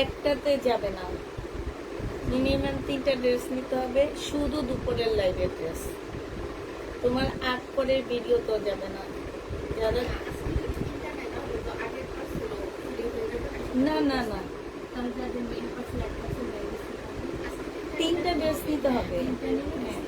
একটাতে যাবে না, মিনিমাম 3টা ড্রেস নিতে হবে, শুধু দুপুরের লাইভের ড্রেস। তোমার আগ পরের ভিডিও তো যাবে না। যারা না না না, 3টা ড্রেস নিতে হবে। হ্যাঁ,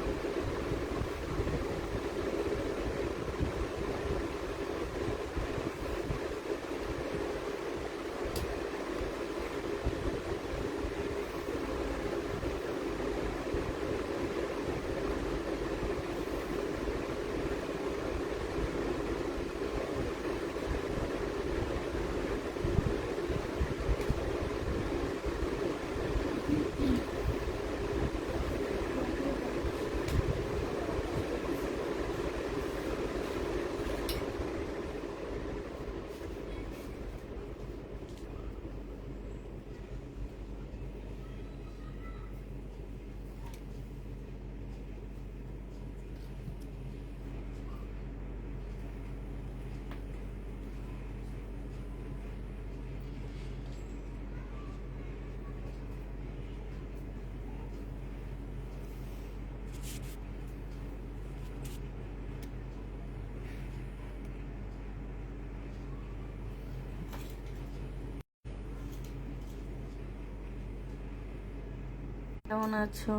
কেমন আছো?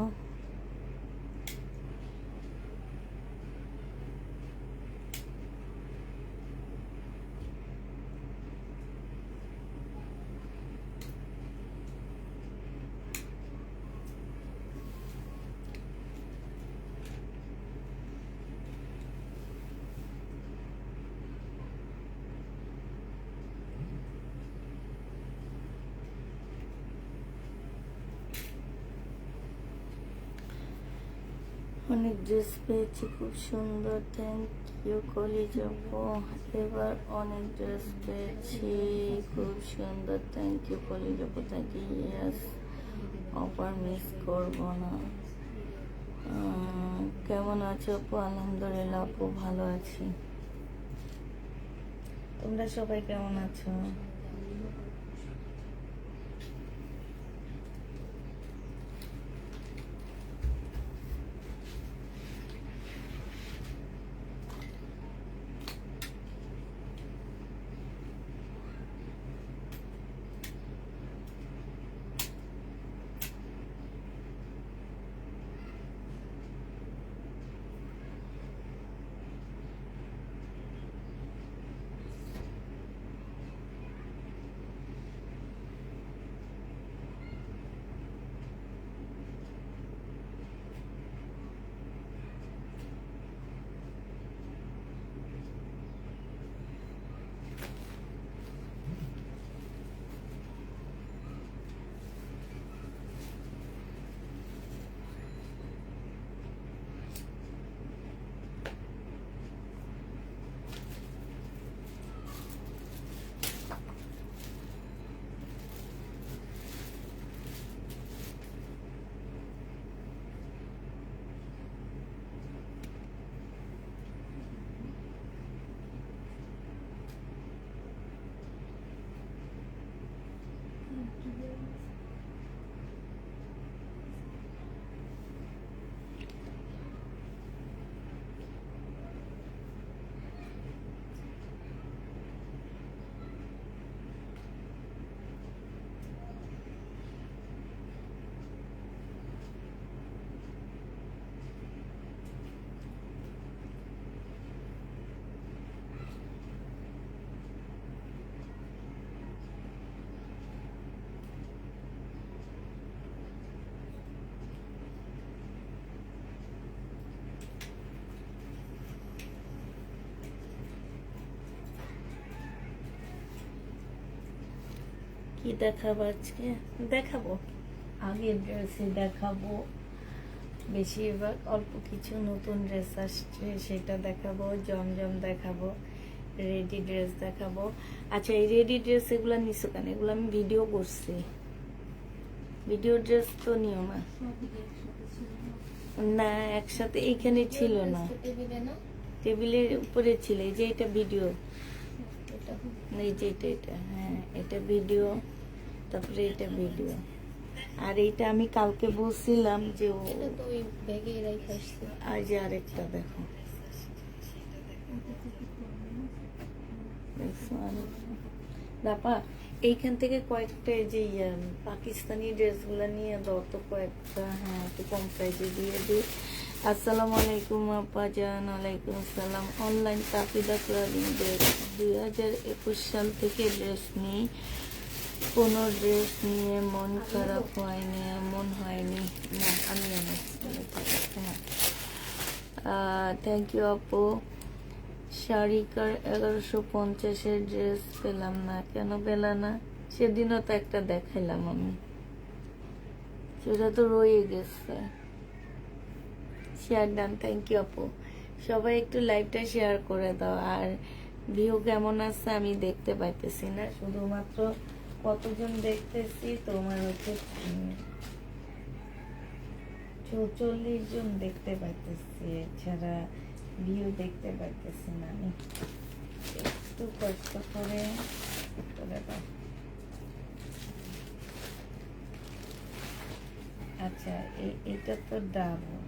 অনেক ড্রেস পেয়েছি, খুব সুন্দর, থ্যাংক ইউ কলিজ আপু। এবার অনেক ড্রেস পেয়েছি, খুব সুন্দর, থ্যাংক ইউ কলিজ আপু, thank you. Yes, offer miss করবো না। কেমন আছো আপু? আলহামদুলিল্লাহ আপু, ভালো আছি। তোমরা সবাই কেমন আছো? কি দেখাবো আজকে? দেখাবো আগের ড্রেসই দেখাবো, বেশিরভাগ অল্প কিছু নতুন ড্রেস আসছে সেটা দেখাবো, জমজম দেখাবো, রেডি ড্রেস দেখাবো। আচ্ছা, এই রেডি ড্রেস এগুলো নিছো কেন? এগুলো আমি ভিডিও করছি। ভিডিও ড্রেস তো নিও না। না, একসাথে এইখানে ছিল না, টেবিলের উপরে ছিল। এই যে এটা ভিডিও, এই যে এটা, হ্যাঁ এটা ভিডিও, তারপরে এটা ভিডিও। আর এইটা আমি কালকে বলছিলাম যে ও এটা তো ওই ব্যাগে রাইখা আসছে। আর যে আরেকটা দেখো, দেখছো আরেকটা। দাপা এইখান থেকে কয়েকটা এই যে পাকিস্তানি ড্রেসগুলো নিয়ে দাও তো কয়েকটা, হ্যাঁ একটু কম প্রাইসে দিয়ে দিই। আসসালামু আলাইকুম আপা জান। ওয়ালাইকুম আসসালাম। অনলাইন তাফিদা ক্লোদিং ড্রেস 2021 সাল থেকে ড্রেস নিই, কোনো ড্রেস নিয়ে মন খারাপ হয়নি, এমন হয়নি না। আমি আমার হ্যাঁ, থ্যাংক ইউ আপু। শাড়িকার 1150-এর ড্রেস পেলাম না, কেন পেলাম না? সেদিনও তো একটা দেখাইলাম আমি, সেটা তো রয়ে গেছে। শেয়ার ডান, থ্যাংক ইউ আপু। সবাই একটু লাইভটা শেয়ার করে দাও। আর ভিউ কেমন আছে আমি দেখতে পাইতেছি না, শুধুমাত্র কতজন দেখতেছি তোমার হচ্ছে 44 জন দেখতে পাইতেছি, এছাড়া ভিউ দেখতে পাইতেছি না আমি। একটু কষ্ট করে দাও। আচ্ছা এটা তো ডাবল,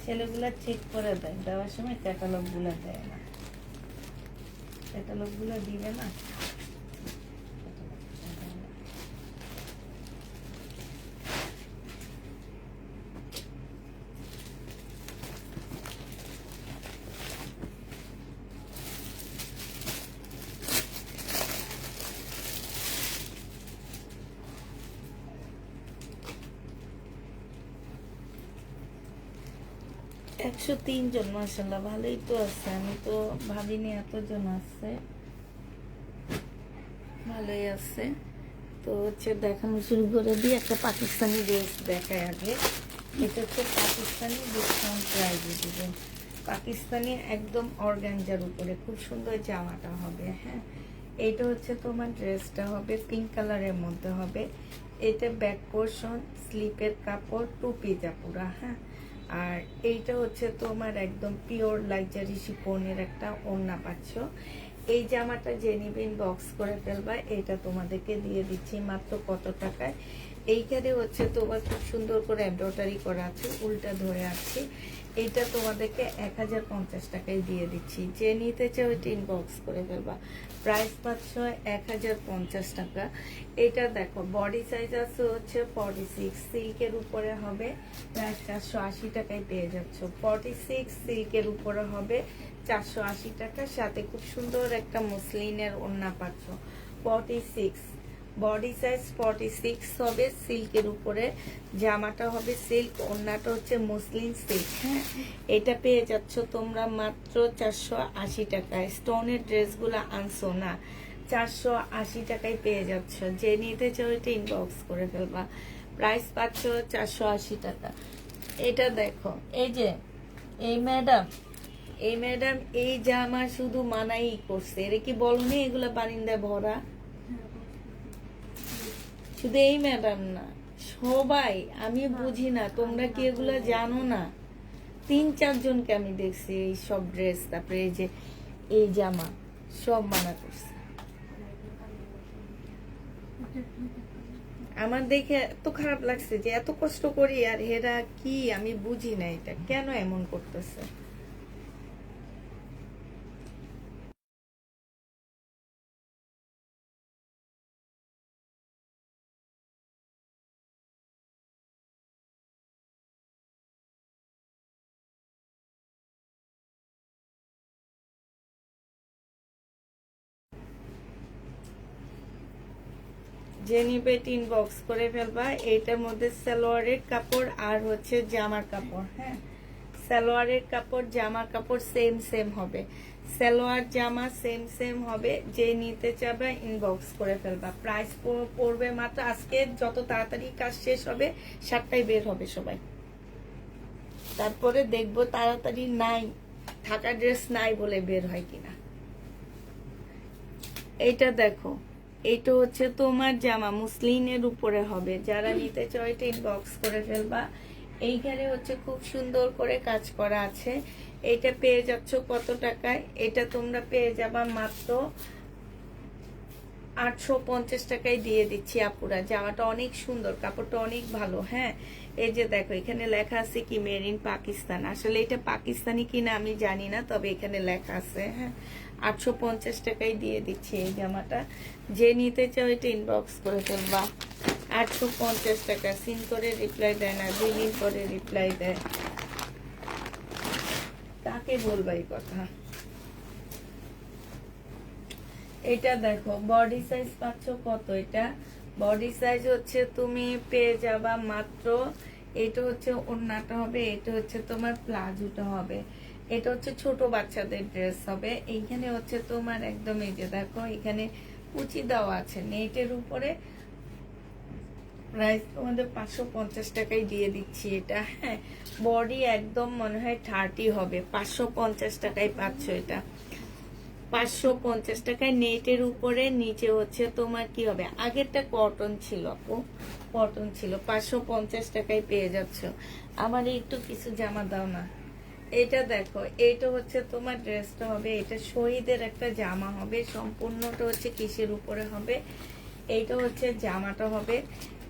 ছেলেগুলা চেক করে দেয়, দেওয়ার সময় ক্যাটালগ গুলা দেয় না, ক্যাটালগ গুলো দিবে না। একশো 3 জন, মাসাল্লাহ ভালোই তো আছে, আমি তো ভাবিনি এতজন আছে, ভালোই আছে। তো হচ্ছে দেখানো শুরু করে দিই, একটা পাকিস্তানি ড্রেস দেখায় আগে। এটা হচ্ছে পাকিস্তানি, ডিসকাউন্ট প্রাইজে দিবেন। পাকিস্তানি একদম অর্গানজার উপরে খুব সুন্দর জামাটা হবে। হ্যাঁ, এইটা হচ্ছে তোমার ড্রেসটা হবে পিঙ্ক কালারের মধ্যে হবে। এটা ব্যাক পোর্শন, স্লিপের কাপড়, টু পিজা পুরা। হ্যাঁ, আর এইটা হচ্ছে তোমার একদম পিওর লাক্সারি শিফনের একটা ওড়না পাচ্ছ। এই জামাটা যে নিবেন বক্স করে ফেলবা, এটা তোমাদেরকে দিয়ে দিচ্ছি মাত্র কত টাকায়। এইখানে হচ্ছে তোমার খুব সুন্দর করে এমব্রয়ডারি করা আছে, উল্টা ধরে আছে। এইটা তোমাদেরকে 1050 টাকায় দিয়ে দিচ্ছি, যে নিতে চাও ওইটা ইনবক্স করে ফেলবা। প্রাইস পাচ্ছ 1050 টাকা। এটা দেখো বডি সাইজ আছে হচ্ছে 46, সিল্কের উপরে হবে, প্রায় 480 টাকায় পেয়ে যাচ্ছ। 46 সিল্কের উপরে হবে 480 টাকা, সাথে খুব সুন্দর একটা মসলিনের ওড়না পাচ্ছ। 46 বডি সাইজ 46 হবে, সিল্কের উপরে জামাটা হবে সিল্ক, ওড়নাটা হচ্ছে মসলিন সিল্ক। হ্যাঁ, এটা পেয়ে যাচ্ছ তোমরা মাত্র 480 টাকায়। স্টোনের ড্রেসগুলো আনছো না, 480 টাকায় পেয়ে যাচ্ছ, যে নিতে চাও এটা ইনবক্স করে ফেলবা। প্রাইস পাচ্ছ 480 টাকা। এটা দেখো, এই যে এই ম্যাডাম, এই জামা শুধু মানাই করছে, এর কি বলনি এগুলা বারিন্দায় ভরা? শুধু এই ম্যাডাম না, সবাই। আমি বুঝি না তোমরা কি এগুলা জানো না? 3-4 জনকে আমি দেখছি এই সব ড্রেস, তারপরে এই যে এই জামা সব মানা করছে। আমার দেখে এত খারাপ লাগছে যে এত কষ্ট করি আর হেরা কি, আমি বুঝি না এটা কেন এমন করতেছে। যে নিবে ইনবক্স করে ফেলবা। এইটার মধ্যে সালোয়ারের কাপড় আর হচ্ছে জামার কাপড়, হ্যাঁ সালোয়ারের কাপড় জামার কাপড় সেম সেম হবে, সালোয়ার জামা সেম সেম হবে। যে নিতে চাবে ইনবক্স করে ফেলবা। প্রাইস পড়বে মাত্র, আজকে যত তাড়াতাড়ি কাজ শেষ হবে 7টায় বের হবে সবাই, তারপরে দেখবো তাড়াতাড়ি নাই থাকা ড্রেস নাই বলে বের হয় কিনা। এইটা দেখো, এইটা হচ্ছে তোমার জামা মুসলিনের উপরে হবে, যারা নিতে চাও এটা ইনবক্স করে ফেলবা। এইখানে হচ্ছে খুব সুন্দর করে কাজ করা আছে। এটা পেয়ে যাচ্ছ কত টাকায়? এটা তোমরা পেয়ে যাবা মাত্র 850 টাকায় দিয়ে দিচ্ছি আপুরা। জামাটা অনেক সুন্দর, কাপড়টা অনেক ভালো। হ্যাঁ, এই যে দেখো এখানে লেখা আছে কি মেড ইন পাকিস্তান। আসলে এটা পাকিস্তানি কিনা আমি জানি না, তবে এখানে লেখা আছে। হ্যাঁ, 850 টাকায় দিয়ে দিচ্ছি এই জামাটা। যে নিতে চাও এটা ইনবক্স করে ফেলবা। 850 টাকা। সিন করে রিপ্লাই দেয় না, 2 দিন পরে রিপ্লাই দেয়। কাকে বলবা এই কথা? এটা দেখো বডি সাইজ পাচ্ছ কত? এটা বডি সাইজ হচ্ছে তুমি পেয়ে যাবা মাত্র, এটা হচ্ছে ওড়নাটা হবে, এটা হচ্ছে তোমার প্লাজোটা হবে, এটা হচ্ছে ছোট বাচ্চাদের ড্রেস হবে। এইখানে হচ্ছে তোমার একদম এই যে দেখো এখানে কুচি দেওয়া আছে নেটের উপরে। প্রাইস তোমাদের 550 টাকায় দিয়ে দিচ্ছি এটা। হ্যাঁ, বডি একদম মনে হয় 30 হবে। 550 টাকায় পাচ্ছ এটা। 550 টাকায় নেটের উপরে, নিচে হচ্ছে তোমার কি হবে, আগেরটা কটন ছিল আপু, কটন ছিল। 550 টাকায় পেয়ে যাচ্ছ। আমার একটু কিছু জামা দাও না। এটা দেখো, এটা হচ্ছে তোমার ড্রেসটা হবে, এটা শহীদের একটা জামা হবে। সম্পূর্ণটা হচ্ছে কিসের উপরে হবে, এইটা হচ্ছে জামাটা হবে,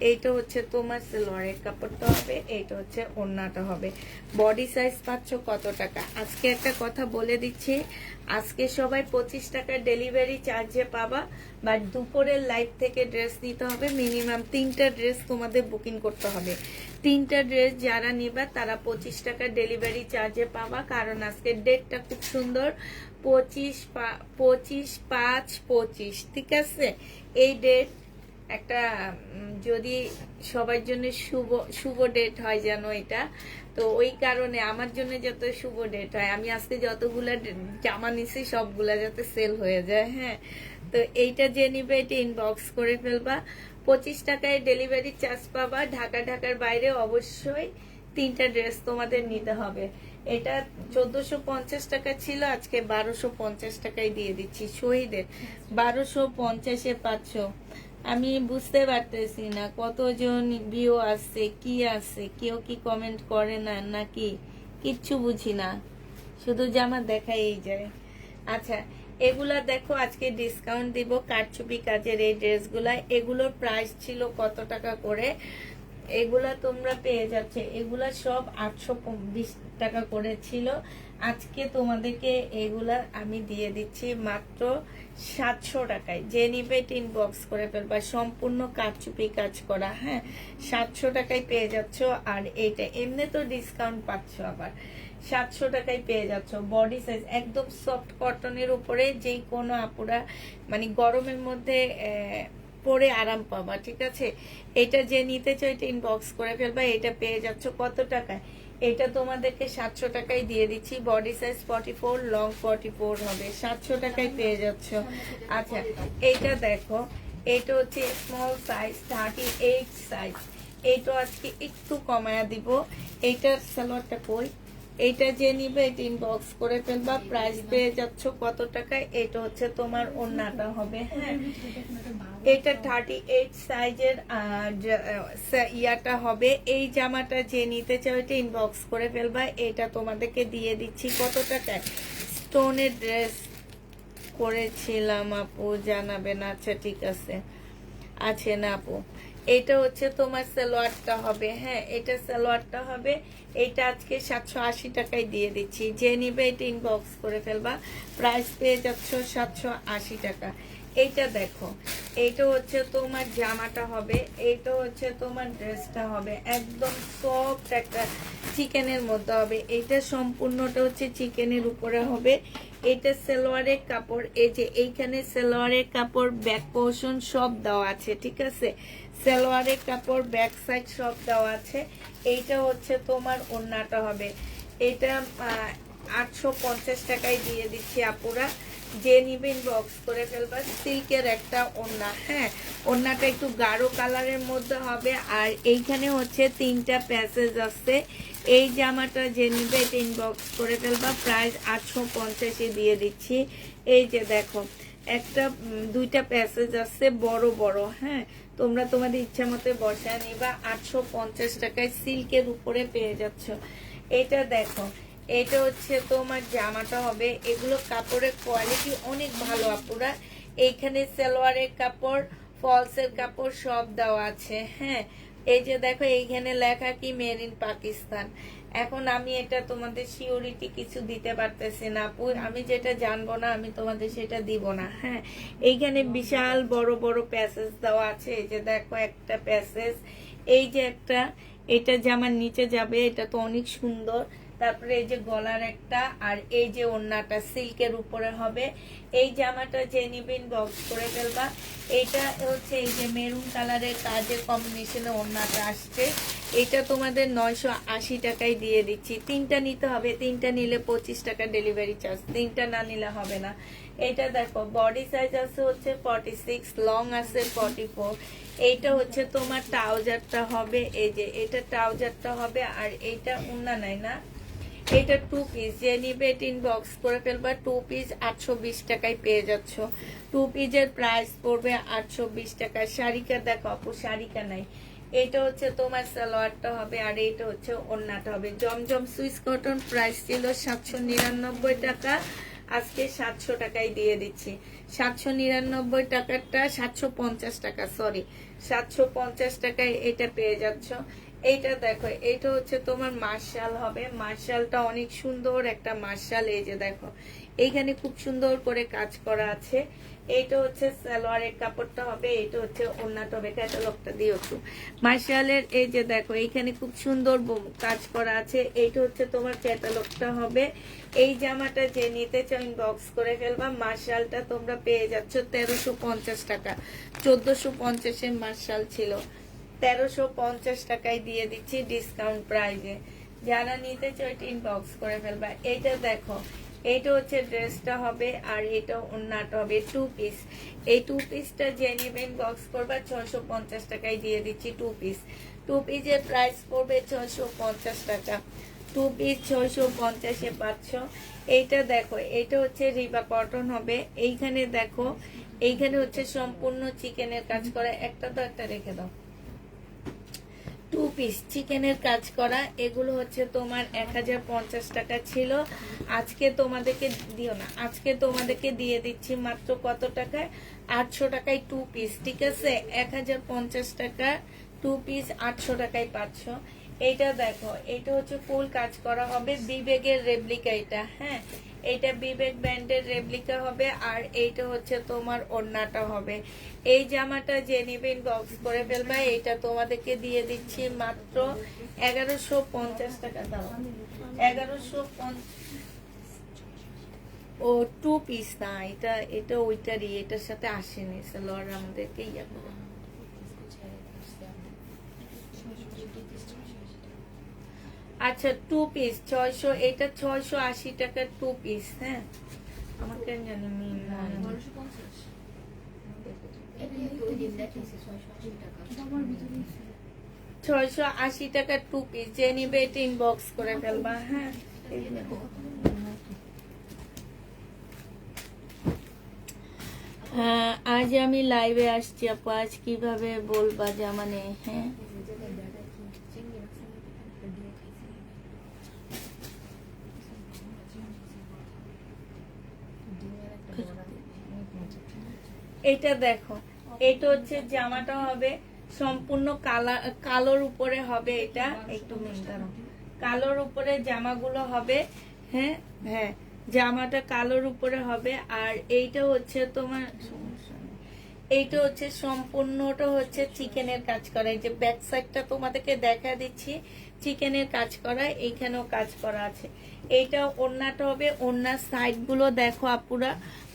এইটা হচ্ছে তোমার সেলোয়ারের কাপড়টা হবে, এইটা হচ্ছে ওড়নাটা হবে। বডি সাইজ পাচ্ছ কত টাকা? আজকে একটা কথা বলে দিচ্ছি, আজকে সবাই 25 টাকার ডেলিভারি চার্জে পাবা। বাট দুপুরের লাইভ থেকে ড্রেস নিতে হবে। মিনিমাম 3টা ড্রেস তোমাদের বুকিং করতে হবে। 3টা ড্রেস যারা নিবা তারা 25 টাকার ডেলিভারি চার্জে পাবা। কারণ আজকের ডেটটা খুব সুন্দর, 25/5/25, ঠিক আছে? এই ডেট একটা যদি সবার জন্য শুভ শুভ ডেট হয় যেন এটা, তো ওই কারণে আমার জন্য যত শুভ ডেট হয়, আমি আজকে যতগুলা জামা নিছি সবগুলা যাতে সেল হয়ে যায়। হ্যাঁ, তো এইটা যে নিবে এটা ইনবক্স করে ফেলবা। 25 টাকায় ডেলিভারি চার্জ পাবা। ঢাকার বাইরে অবশ্যই 3টা ড্রেস তোমাদের নিতে হবে। এটা 1450 টাকা ছিল, আজকে 1250 টাকায় দিয়ে দিচ্ছি। শহীদের 1250-এ পাচ্ছ। আমি বুঝতে পারতেছি না কতজন ভিউ আসছে, কি আসছে, কেউ কি কমেন্ট করে না নাকি, কিচ্ছু বুঝি না, শুধু জামা দেখাই যায়। আচ্ছা, এগুলা দেখো আজকে ডিসকাউন্ট দিব। কারচুপি কাজের এই ড্রেসগুলা, এগুলোর প্রাইস ছিল কত টাকা করে? এগুলা তোমরা পেয়ে যাচ্ছে, এগুলা সব 820 টাকা করে ছিল। আজকে তোমাদেরকে এগুলা আমি দিয়ে দিচ্ছি মাত্র 700 টাকায়। যে নিবে ইনবক্স করে ফেলবা। সম্পূর্ণ কারচুপি কাজ করা। হ্যাঁ, 700 টাকায় পেয়ে যাচ্ছ। আর এইটা এমনি তো ডিসকাউন্ট পাচ্ছ, আবার 700 টাকায় পেয়ে যাচ্ছ। বডি সাইজ একদম সফট কটনের উপরে, যেই কোনো আপুরা মানে গরমের মধ্যে পরে আরাম পাবা, ঠিক আছে? এটা যে নিতে চাও এটা ইনবক্স করে ফেলবা। এটা পেয়ে যাচ্ছ কত টাকায়? এটা তোমাদেরকে 700 টাকায় দিয়ে দিচ্ছি। বডি সাইজ 44, লং 44 হবে। 700 টাকায় পেয়ে যাচ্ছ। আচ্ছা, এইটা দেখো, এটা হচ্ছে স্মল সাইজ, 38 সাইজ। এইটা আজকে একটু কমায়া দিব। এইটার সালোয়ারটা কই? এইটা যে নিবে এটা ইনবক্স করে ফেলবা। প্রাইস পেয়ে যাচ্ছ কত টাকায়? এটা হচ্ছে তোমার ওড়নাটা হবে। হ্যাঁ, এটা 38 সাইজের ইয়াটা হবে। এই জামাটা যে নিতে চাও এটা ইনবক্স করে ফেলবা। এটা তোমাদেরকে দিয়ে দিচ্ছি কত টাকায়? স্টোনের ড্রেস করেছিলাম আপু, জানাবেন। আচ্ছা ঠিক আছে, আছে না আপু। এটা হচ্ছে তোমার সালোয়ারটা হবে। হ্যাঁ, এটা সালোয়ারটা হবে। এটা আজকে 780 টাকায় দিয়ে দিচ্ছি। যে নিবে এটা ইনবক্স করে ফেলবা। প্রাইস পেয়ে যাচ্ছ 780 টাকা। এইটা দেখো, এইটা হচ্ছে তোমার জামাটা হবে, এইটা হচ্ছে তোমার ড্রেসটা হবে। একদম সফট একটা চিকেনের মধ্যে হবে। এটা সম্পূর্ণটা হচ্ছে চিকেনের উপরে হবে। এটা সালোয়ারের কাপড়, এই যে এইখানে সালোয়ারের কাপড়, ব্যাক পোর্শন সব দেওয়া আছে, ঠিক আছে? সালোয়ারের কাপড়, ব্যাক সাইড সব দেওয়া আছে। এইটা হচ্ছে তোমার ওড়নাটা হবে। এটা 850 টাকায় দিয়ে দিচ্ছি আপুরা। যে নিবেন বক্স করে ফেলবা। সিল্কের একটা ওড়না। হ্যাঁ, ওড়নাটা একটু গাঢ় কালারের মধ্যে হবে। আর এইখানে হচ্ছে 3টা প্যাসেজ আছে। এই জামাটা যে নিবে এটা ইনবক্স করে ফেলবা। প্রাইস 850-এ দিয়ে দিচ্ছি। এই যে দেখো, একটা 2টা প্যাসেজ আছে বড় বড়। হ্যাঁ, তোমরা তোমাদের ইচ্ছা মতো বসা নিবা। 850 টাকায় সিল্কের উপরে পেয়ে যাচ্ছ। এটা দেখো, এটা হচ্ছে তোমার জামাটা হবে, এগুলো কাপড়ের কোয়ালিটি অনেক ভালো আপুরা। এইখানে সালোয়ারের কাপড়, ফলসের কাপড় সব দেওয়া আছে। হ্যাঁ, এই যে দেখো এইখানে লেখা কি মেড ইন পাকিস্তান। এখন আমি এটা তোমাদের সিওরিটি কিছু দিতে পারতেছি না আপু, আমি যেটা জানবো না আমি তোমাদের সেটা দিব না। হ্যাঁ, এইখানে বিশাল বড় বড় প্যাসেজ দেওয়া আছে। এই যে দেখো একটা প্যাসেজ, এই যে একটা, এটা জামার নিচে যাবে, এটা তো অনেক সুন্দর। তারপরে এই যে গলার একটা, আর এই যে ওড়নাটা সিল্কের উপরে হবে। এই জামাটা যে নিবেন বক্স করে ফেলবা। এটা হচ্ছে এই যে মেরুন কালারের কাজের কম্বিনেশনে ওড়নাটা আসছে। এটা তোমাদের 980 টাকায় দিয়ে দিচ্ছি। তিনটা নিতে হবে, তিনটা নিলে 25 টাকা ডেলিভারি চার্জ, তিনটা না নিলে হবে না। এটা দেখো বডি সাইজ আছে হচ্ছে 46, লং আছে 44। এইটা হচ্ছে তোমার ট্রাউজারটা হবে, এই যে এটা ট্রাউজারটা হবে, আর এইটা ওড়না নাই না, এটা 2 পিস। যে নিবে ইনবক্স করে ফেলবা। 2 পিস 820 টাকায় পেয়ে যাচ্ছ। 2 পিসের প্রাইস পড়বে 820 টাকা। শাড়িকা দেখো আপু, শাড়িকা নাই। এটা হচ্ছে তোমার সালোয়ারটা হবে, আর এটা হচ্ছে ওড়নাটা হবে। জমজম সুইস কটন প্রাইস ছিল 799 টাকা, আজকে 700 টাকায় দিয়ে দিচ্ছি। 799 টাকারটা 750 টাকা, সরি 750 টাকায় এটা পেয়ে যাচ্ছ। এইটা দেখো, এটা হচ্ছে তোমার মার্শাল হবে। মার্শালটা অনেক সুন্দর একটা মার্শাল। এই যে দেখো এইখানে খুব সুন্দর করে কাজ করা আছে। এইটা হচ্ছে সালোয়ারের কাপড়টা হবে, এটা হচ্ছে ওড়নাটা হবে। ক্যাটালগটা দিও একটু মার্শালের। এই যে দেখো এইখানে খুব সুন্দর কাজ করা আছে। এইটা হচ্ছে তোমার ক্যাটালগটা হবে। এই জামাটা যে নিতে চাও ইনবক্স করে ফেলবা। মার্শালটা তোমরা পেয়ে যাচ্ছ 1350 টাকা। 1450 মার্শাল ছিল, 1350 টাকায় দিয়ে দিচ্ছি ডিসকাউন্ট প্রাইজে। যারা নিতে চাও এটা ইনবক্স করে ফেলবা। এইটা দেখো, এইটা হচ্ছে ড্রেসটা হবে, আর এটা ওড়নাটা হবে 2 পিস। এই 2 পিসটা যে নেবে ইনবক্স করবা। 650 টাকায় দিয়ে দিচ্ছি 2 পিস। 2 পিসের প্রাইস পড়বে 650 টাকা। 2 পিস 650-এ পাচ্ছ। এইটা দেখো, এটা হচ্ছে রিবা কটন হবে। এইখানে দেখো, এইখানে হচ্ছে সম্পূর্ণ চিকেনের কাজ করা। একটা তো একটা রেখে দাও। 2 পিস চিকেনের কাজ করা। এগুলো হচ্ছে তোমার 1050 টাকা ছিল, আজকে তোমাদেরকে দিও না, আজকে তোমাদেরকে দিয়ে দিচ্ছি মাত্র কত টাকায়? 800 টাকায় 2 পিস। ঠিক আছে, 1050 টাকা 2 পিস 800 টাকায় পাচ্ছ। এইটা দেখো, এটা হচ্ছে ফুল কাজ করা হবে, বিবেকের রেপ্লিকা এটা। হ্যাঁ, এটা বিবেক ব্র্যান্ডের রেপ্লিকা হবে, আর এইটা হচ্ছে তোমার ওড়নাটা হবে। এই জামাটা যে নিবেন বক্স করে ফেলবা। এইটা তোমাদেরকে দিয়ে দিচ্ছি মাত্র 1150 টাকা। দাও 1150। ও 2 পিস না, এটা এটা ওইটারই, এটার সাথে আসেনি। সালোয়ার আমাদেরকে ইয়া করো। আচ্ছা 2 পিস 600, এটা 680 টাকার 2 পিস। হ্যাঁ, আমার কেন জানি মিল না। 680 টাকার 2 পিস। যে নিবে এটা ইনবক্স করে ফেলবা। হ্যাঁ, হ্যাঁ, আজ আমি লাইভে আসছি আপু। আজ কিভাবে বলবা জামা নেই? হ্যাঁ, এটা দেখো, এটা হচ্ছে জামাটা হবে সম্পূর্ণ কালোর উপরে হবে। এটা একটু দাঁড়াও, কালোর উপরে জামাগুলো হবে। হ্যাঁ হ্যাঁ, জামাটা কালোর উপরে হবে। আর এইটা হচ্ছে তোমার, এইটা হচ্ছে সম্পূর্ণটা হচ্ছে চিকেনের কাজ করা। এই যে ব্যাক সাইডটা তোমাদেরকে দেখা দিচ্ছি, চিকেনের কাজ করা, এইখানেও কাজ করা আছে। এইটা ওড়নাটা হবে। ওড়নার সাইড গুলো দেখো আপুরা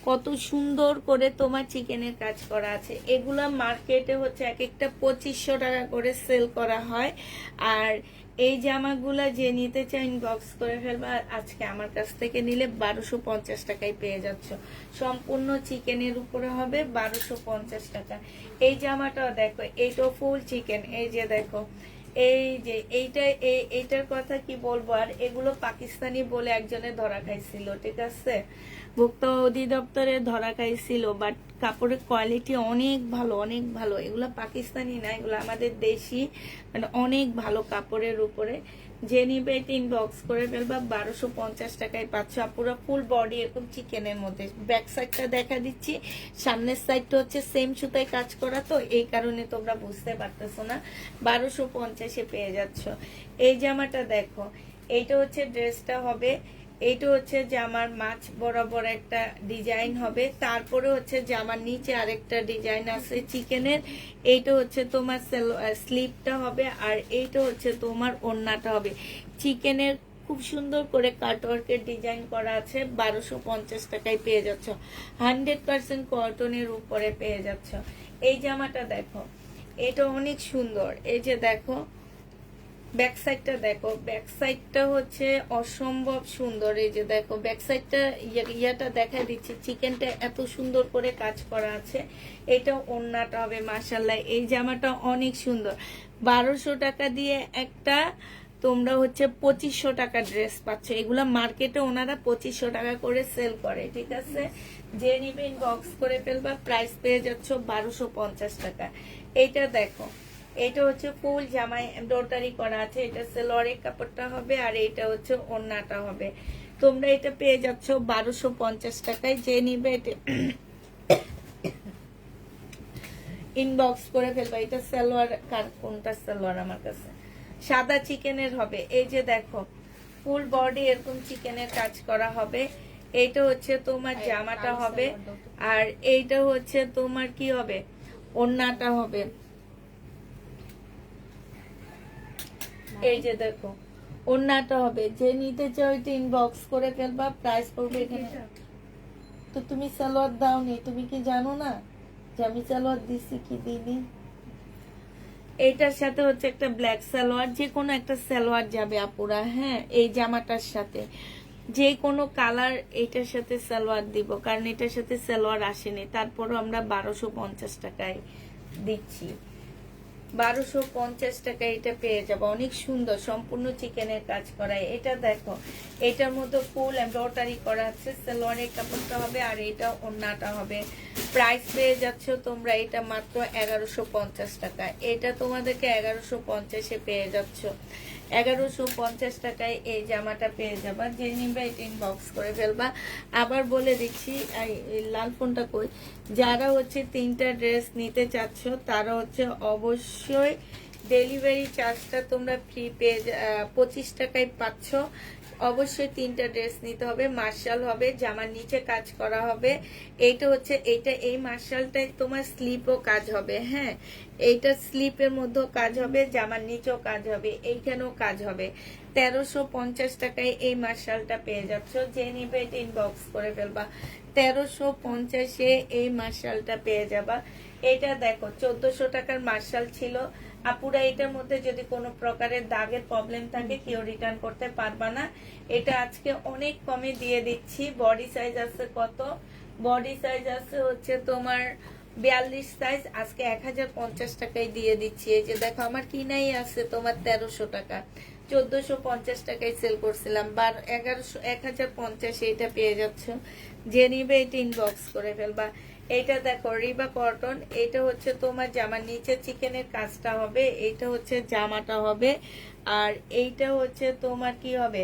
কত সুন্দর করে তোমার চিকেনের কাজ করা আছে। এগুলা মার্কেটে হচ্ছে এক একটা 2500 টাকা করে সেল করা হয়। আর এই জামাগুলা যে নিতে চাই ইনবক্স করে ফেলবা। আজকে আমার কাছ থেকে নিলে 1250 টাকায় পেয়ে যাচ্ছ। সম্পূর্ণ চিকেনের উপরে হবে 1250 টাকা। এই জামাটাও দেখো, এইটাও ফুল চিকেন। এই যে দেখো, এই যে এইটার কথা কি বলবো আর, এগুলো পাকিস্তানি বলে একজনে ধরা খাইছিল, ঠিক আছে, ভোক্তা অধিদপ্তরে ধরা খাইছিল, বাট কাপড়ের কোয়ালিটি অনেক ভালো, অনেক ভালো। এগুলো পাকিস্তানি না, এগুলো আমাদের দেশি, মানে অনেক ভালো কাপড়ের উপরে। যে নিবে এটা ইনবক্স করে ফেলবা, 1250 টাকায় পাচ্ছ। পুরো ফুল বডি এরকম চিকেনের মধ্যে। ব্যাক সাইডটা দেখা দিচ্ছি, সামনের সাইডটা হচ্ছে সেম সুতায় কাজ করা, তো এই কারণে তোমরা বুঝতে পারতেছো না। 1250-এ পেয়ে যাচ্ছ। এই জামাটা দেখো, এইটা হচ্ছে ড্রেসটা হবে, এইটা হচ্ছে জামার মাছ বরাবর একটা ডিজাইন হবে, তারপরে হচ্ছে জামার নিচে আরেকটা ডিজাইন আছে চিকেনের। এইটা হচ্ছে তোমার স্লিপটা হবে, আর এইটা হচ্ছে তোমার ওড়নাটা হবে চিকেনের। খুব সুন্দর করে কাটওয়ার্কের ডিজাইন করা আছে। 1250 টাকায় পেয়ে যাচ্ছ। 100% কটনের উপরে পেয়ে যাচ্ছ। এই জামাটা দেখো, এটা অনেক সুন্দর। এই যে দেখো ব্যাক সাইডটা দেখো, ব্যাক সাইডটা হচ্ছে অসম্ভব সুন্দর। এই যে দেখো ব্যাক সাইডটা ইয়াটা দেখা দিচ্ছে, চিকেনটা এত সুন্দর করে কাজ করা আছে। এটা ওড়নাটা হবে মাশাআল্লাহ। এই জামাটা অনেক সুন্দর। 1200 টাকা দিয়ে একটা তোমরা হচ্ছে 2500 টাকা ড্রেস পাচ্ছ। এগুলা মার্কেটে ওনারা 2500 টাকা করে সেল করে, ঠিক আছে। যে নিবে ইনবক্স করে ফেলবা, প্রাইস পেয়ে যাচ্ছ 1250 টাকা। এইটা দেখো, এটা হচ্ছে ফুল জামায় এমব্রয়ডারি করা আছে। এটা সেলোয়ারের কাপড়টা হবে, আর এটা হচ্ছে ওড়নাটা হবে। তোমরা এটা পেয়ে যাচ্ছ 1250 টাকায়। যে নিবে এটা ইনবক্স করে ফেলবা। এটা সালোয়ার, কোনটা সালোয়ার আমার কাছে সাদা চিকেনের হবে। এই যে দেখো ফুল বডি এরকম চিকেনের কাজ করা হবে। এইটা হচ্ছে তোমার জামাটা হবে, আর এইটা হচ্ছে তোমার কি হবে, ওড়নাটা হবে। এই যে দেখো ওড়নাটা হবে। যে নিতে চাও এটা ইনবক্স করে ফেলবা, প্রাইস পড়বে এখানে। তো তুমি সালোয়ার দাওনি, তুমি কি জানো না যে আমি সালোয়ার দিছি কি দিইনি? এইটার সাথে হচ্ছে একটা ব্ল্যাক সালোয়ার, যে কোনো একটা সালোয়ার যাবে আপুরা, হ্যাঁ। এই জামাটার সাথে যে কোনো কালার এইটার সাথে সালোয়ার দিব, কারণ এটার সাথে সালোয়ার আসেনি। তারপরও আমরা 1250 টাকায় দিচ্ছি। 1250 টাকা এটা পেয়ে যাবো। অনেক সুন্দর, সম্পূর্ণ চিকেনের কাজ করা। এটা দেখো, এটার মধ্যে ফুল এমব্রয়ডারি করা আছে। সালোয়ারের কাপড়টা হবে, আর এটা ওড়নাটা হবে। প্রাইস পেয়ে যাচ্ছ তোমরা এটা মাত্র 1150 টাকা। এটা তোমাদেরকে 1150-এ পেয়ে যাচ্ছ। 1150 টাকায় এই জামাটা পেয়ে যাবা। যে নিবে এটা ইনবক্স করে ফেলবা। আবার বলে দিচ্ছি, এই লাল ফোনটা কই, যারা হচ্ছে 3টা ড্রেস নিতে চাচ্ছ তারা হচ্ছে অবশ্যই ডেলিভারি চার্জটা তোমরা ফ্রি পেয়ে 25 টাকায় পাচ্ছ। অবশ্যই 3টা ড্রেস নিতে হবে। মার্শাল হবে, জামার নিচে কাজ করা হবে। এইটা হচ্ছে এই মার্শালটাই তোমার স্লিপও কাজ হবে, হ্যাঁ। এইটা স্লিপের মধ্যেও কাজ হবে, জামার নিচেও কাজ হবে, এইখানেও কাজ হবে। 1350 টাকায় এই মার্শালটা পেয়ে যাচ্ছ। যে নিবে এটা ইনবক্স করে ফেলবা। 1350-এ এই মার্শালটা পেয়ে যাবা। এটা দেখো 1400 টাকার মার্শাল ছিল। আপুরা এটার মধ্যে যদি কোনো প্রকারের দাগের প্রবলেম থাকে কেউ রিটার্ন করতে পারবা না। এটা আজকে অনেক কমে দিয়ে দিচ্ছি। বডি সাইজ আছে কত? বডি সাইজ আছে হচ্ছে তোমার 42 সাইজ। আজকে 1050 টাকায় দিয়ে দিচ্ছি। এই যে দেখো আমার কিনাই আছে তোমার 1300 টাকা, 1450 টাকায় সেল করছিলাম। 1050 এটা পেয়ে যাচ্ছ। যে নিবে এটা ইনবক্স করে ফেলবা। এইটা দেখো রিবা কটন। এটা হচ্ছে তোমার জামার নিচে চিকেনের কাজটা হবে, এইটা হচ্ছে জামাটা হবে, আর এইটা হচ্ছে তোমার কি হবে,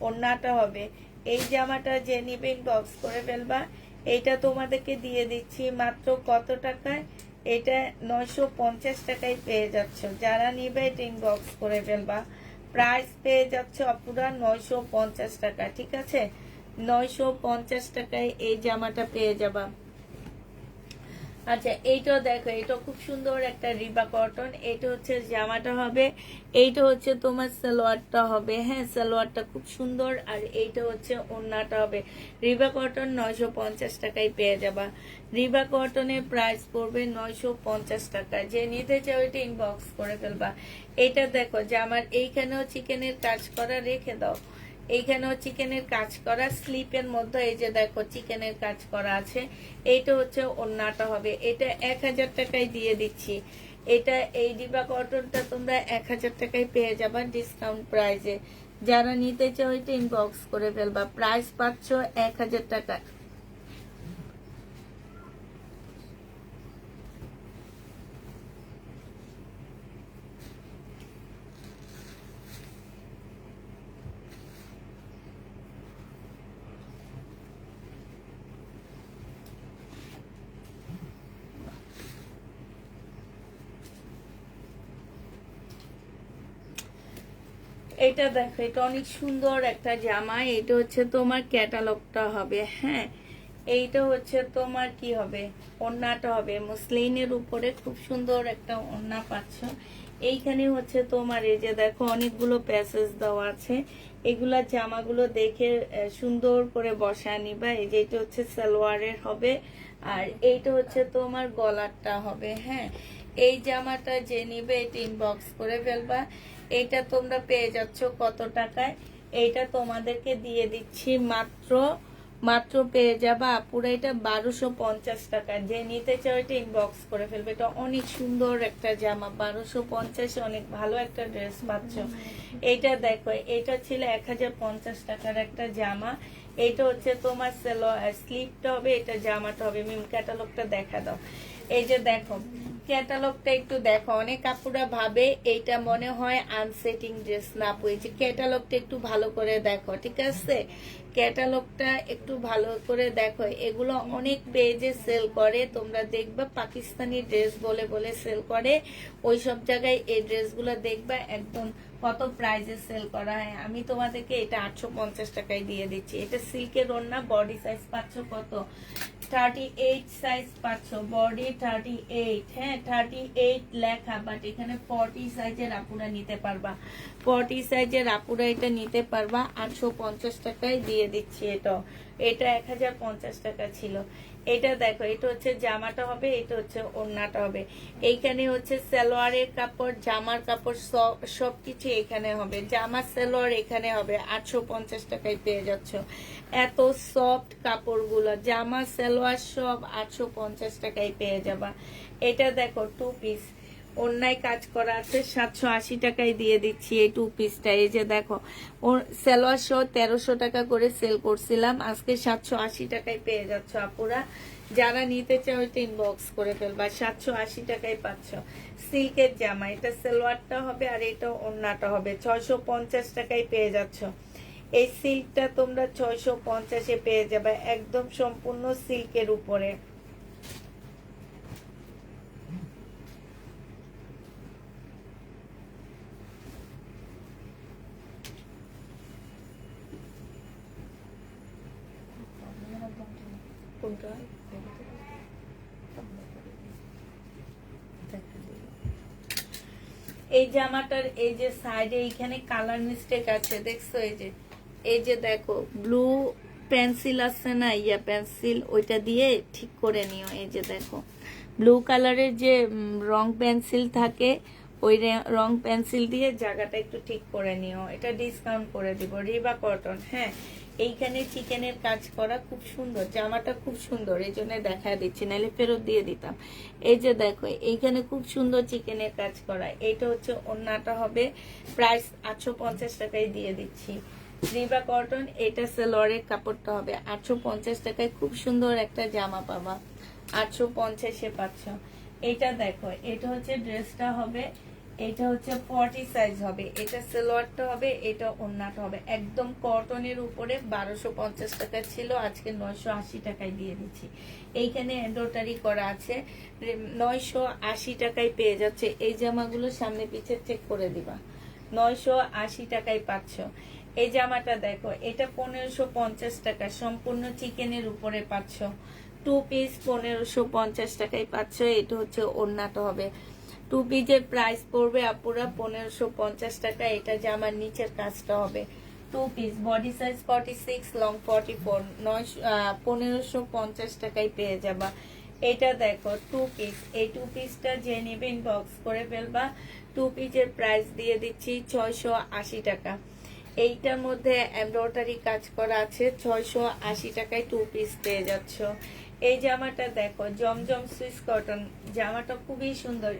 ওড়নাটা হবে। এই জামাটা যে নিবে ইনবক্স করে ফেলবা। এইটা তোমাদেরকে দিয়ে দিচ্ছি মাত্র কত টাকায়? এটা 950 টাকায় পেয়ে যাচ্ছ। যারা নিবে এটা ইনবক্স করে ফেলবা। প্রাইস পেয়ে যাচ্ছ পুরা 950 টাকা, ঠিক আছে। 950 টাকায় এই জামাটা পেয়ে যাবা। আচ্ছা এইটাও দেখো, এটা খুব সুন্দর একটা রিবা কটন। এটা হচ্ছে জামাটা হবে, এইটা হচ্ছে তোমার সালোয়ারটা হবে, হ্যাঁ। সালোয়ারটা খুব সুন্দর, আর এইটা হচ্ছে ওড়নাটা হবে। রিবা কটন 950 টাকায় পেয়ে যাবা। রিবা কটনের প্রাইস পড়বে 950 টাকা। যে নিতে চাও এটা ইনবক্স করে ফেলবা। এইটা দেখো জামার এইখানেও চিকেনের কাজ করা, রেখে দাও। এইখানেও চিকেনের কাজ করা, স্লিপের মধ্যে এই যে দেখো চিকেনের কাজ করা আছে। এইটা হচ্ছে ওড়নাটা হবে। এটা 1000 টাকায় দিয়ে দিচ্ছি। এটা এই ডিবা কটনটা তোমরা 1000 টাকায় পেয়ে যাবা ডিসকাউন্ট প্রাইসে। যারা নিতে চাও এটা ইনবক্স করে ফেলবা। প্রাইস পাচ্ছ 1000 টাকা। এটা দেখো, এটা অনেক সুন্দর একটা জামা। এটা হচ্ছে তোমার ক্যাটালগটা হবে, হ্যাঁ। এইটা হচ্ছে তোমার কি হবে, ওড়নাটা হবে মুসলিনের উপরে, খুব সুন্দর একটা ওড়না পাচ্ছ। এইখানে হচ্ছে তোমার এই যে দেখো অনেকগুলো প্যাসেজ দেওয়া আছে। এগুলা জামাগুলো দেখে সুন্দর করে বসায় নিবা। এই যে এটা হচ্ছে সালোয়ারের হবে, আর এইটা হচ্ছে তোমার গলারটা হবে, হ্যাঁ। এই জামাটা যে নিবে এটা ইনবক্স করে ফেলবা। এইটা তোমরা পেয়ে যাচ্ছ কত টাকায়? এইটা তোমাদেরকে দিয়ে দিচ্ছি মাত্র পেয়ে যাবা পুরো এটা 1250 টাকা। যে নিতে চাও এটা ইনবক্স করে ফেলবে। এটা অনেক সুন্দর একটা জামা, 1250 অনেক ভালো একটা ড্রেস পাচ্ছ। এইটা দেখো, এটা ছিল 1050 টাকার একটা জামা। এইটা হচ্ছে তোমার স্লিপটা হবে, এটা জামাটা হবে। মিম ক্যাটালগটা দেখা দাও। এই যে দেখো ক্যাটালগটা একটু দেখো। অনেক আপুরা ভাবে এইটা মনে হয় আনসেটিং ড্রেস না, পেয়েছে। ক্যাটালগটা একটু ভালো করে দেখো, ঠিক আছে? ক্যাটালগটা একটু ভালো করে দেখো। এগুলো অনেক পেজে সেল করে, তোমরা দেখবা পাকিস্তানি ড্রেস বলে বলে সেল করে। ওই সব জায়গায় এই ড্রেসগুলো দেখবা একদম কত প্রাইজে সেল করা হয়। আমি তোমাদেরকে এটা 850 টাকায় দিয়ে দিচ্ছি। এটা সিল্কের ওড়না, বডি সাইজ পাচ্ছ কত? 38 সাইজ পাচ্ছ, বডি 38, হ্যাঁ 38 লেখা, বাট এখানে 40 সাইজের আপুরা নিতে পারবা। 40 সাইজের আপুরা এটা নিতে পারবা 850 টাকায় দিয়ে দিচ্ছি। এটা 1050 টাকা ছিল। এটা দেখো, এটা হচ্ছে জামাটা হবে, এটা হচ্ছে ওড়নাটা হবে। এইখানে হচ্ছে সালোয়ারের কাপড়, জামার কাপড় সবকিছু এখানে হবে। জামা সালোয়ার এখানে হবে। 850 টাকায় পেয়ে যাচ্ছ। এত সফট কাপড়গুলো, জামা সালোয়ার সব 850 টাকায় পেয়ে যাবা। এটা দেখো টু পিস, অন্যায় কাজ করা আছে, 780 টাকায় দিয়ে দিচ্ছি এই টু পিসটা। এই যে দেখো সালোয়ার সহ 1300 টাকা করে সেল করছিলাম, আজকে 780 টাকায় পেয়ে যাচ্ছ আপুরা। যারা নিতে চাও এটা ইনবক্স করে ফেলবা। 780 টাকায় পাচ্ছ সিল্কের জামা। এটা সালোয়ারটা হবে আর এটা ওড়নাটা হবে। 650 টাকায় পেয়ে যাচ্ছ। এই সিল্কটা তোমরা 650-এ পেয়ে যাবে, একদম সম্পূর্ণ সিল্কের উপরে। এই জামাটার এই যে সাইডে এইখানে কালার মিস্টেক আছে, দেখছো? এই যে দেখো ব্লু পেন্সিল আছে না, ইয়া পেন্সিল, ওইটা দিয়ে ঠিক করে নিও। এই যে দেখো ব্লু কালারের যে রং পেন্সিল থাকে, ওই রং পেন্সিল দিয়ে জায়গাটা একটু ঠিক করে নিও। এটা ডিসকাউন্ট করে দিব, রিবা কটন, হ্যাঁ। এইখানে চিকেনের কাজ করা, খুব সুন্দর জামাটা, খুব সুন্দর, এই জন্য দেখা দিচ্ছি, নাহলে ফেরত দিয়ে দিতাম। এই যে দেখো এইখানে খুব সুন্দর চিকেনের কাজ করা। এইটা হচ্ছে ওড়নাটা হবে, প্রাইস 850 টাকায় দিয়ে দিচ্ছি। রিবা কটন, এটা সালোয়ারের কাপড়টা হবে। 850 টাকায় খুব সুন্দর একটা জামা পাবা, 850-এ পাচ্ছ। এটা দেখো, এটা হচ্ছে ড্রেসটা হবে, এটা হচ্ছে 40 সাইজ হবে। এটা সালোয়ারটা হবে, এটা ওড়নাটা হবে। একদম কটনের উপরে 1250 টাকা ছিল, আজকে 980 টাকায় দিয়ে দিচ্ছি। এইখানে এমব্রয়ডারি করা আছে, 980 টাকায় পেয়ে যাচ্ছে। এই জামাগুলো সামনে পিছে চেক করে দিবা, 980 টাকায় পাচ্ছ। এই জামাটা দেখো, এটা 1550 টাকা, সম্পূর্ণ চিকেনের উপরে পাচ্ছ। টু পিস 1550 টাকায় পাচ্ছ। এটা হচ্ছে ওড়নাটা হবে। টু পিসের প্রাইস পড়বে আপুরা 1550 টাকা। এটা জামার নিচের কাজটা হবে। Two piece, body size 46, long 44, 1550 টাকায় পেয়ে যাবা। এটা দেখো টু পিস, এই টু পিসটা যে নেবে ইনবক্স করে ফেলবা। টু পিসের প্রাইস দিয়ে দিচ্ছি 680 টাকা। এইটার মধ্যে এমব্রয়ডারি কাজ করা আছে, 680 টাকায় টু পিস পেয়ে যাচ্ছ। এই জামাটা দেখো, জমজম সুইস কটন, জামাটা খুবই সুন্দর।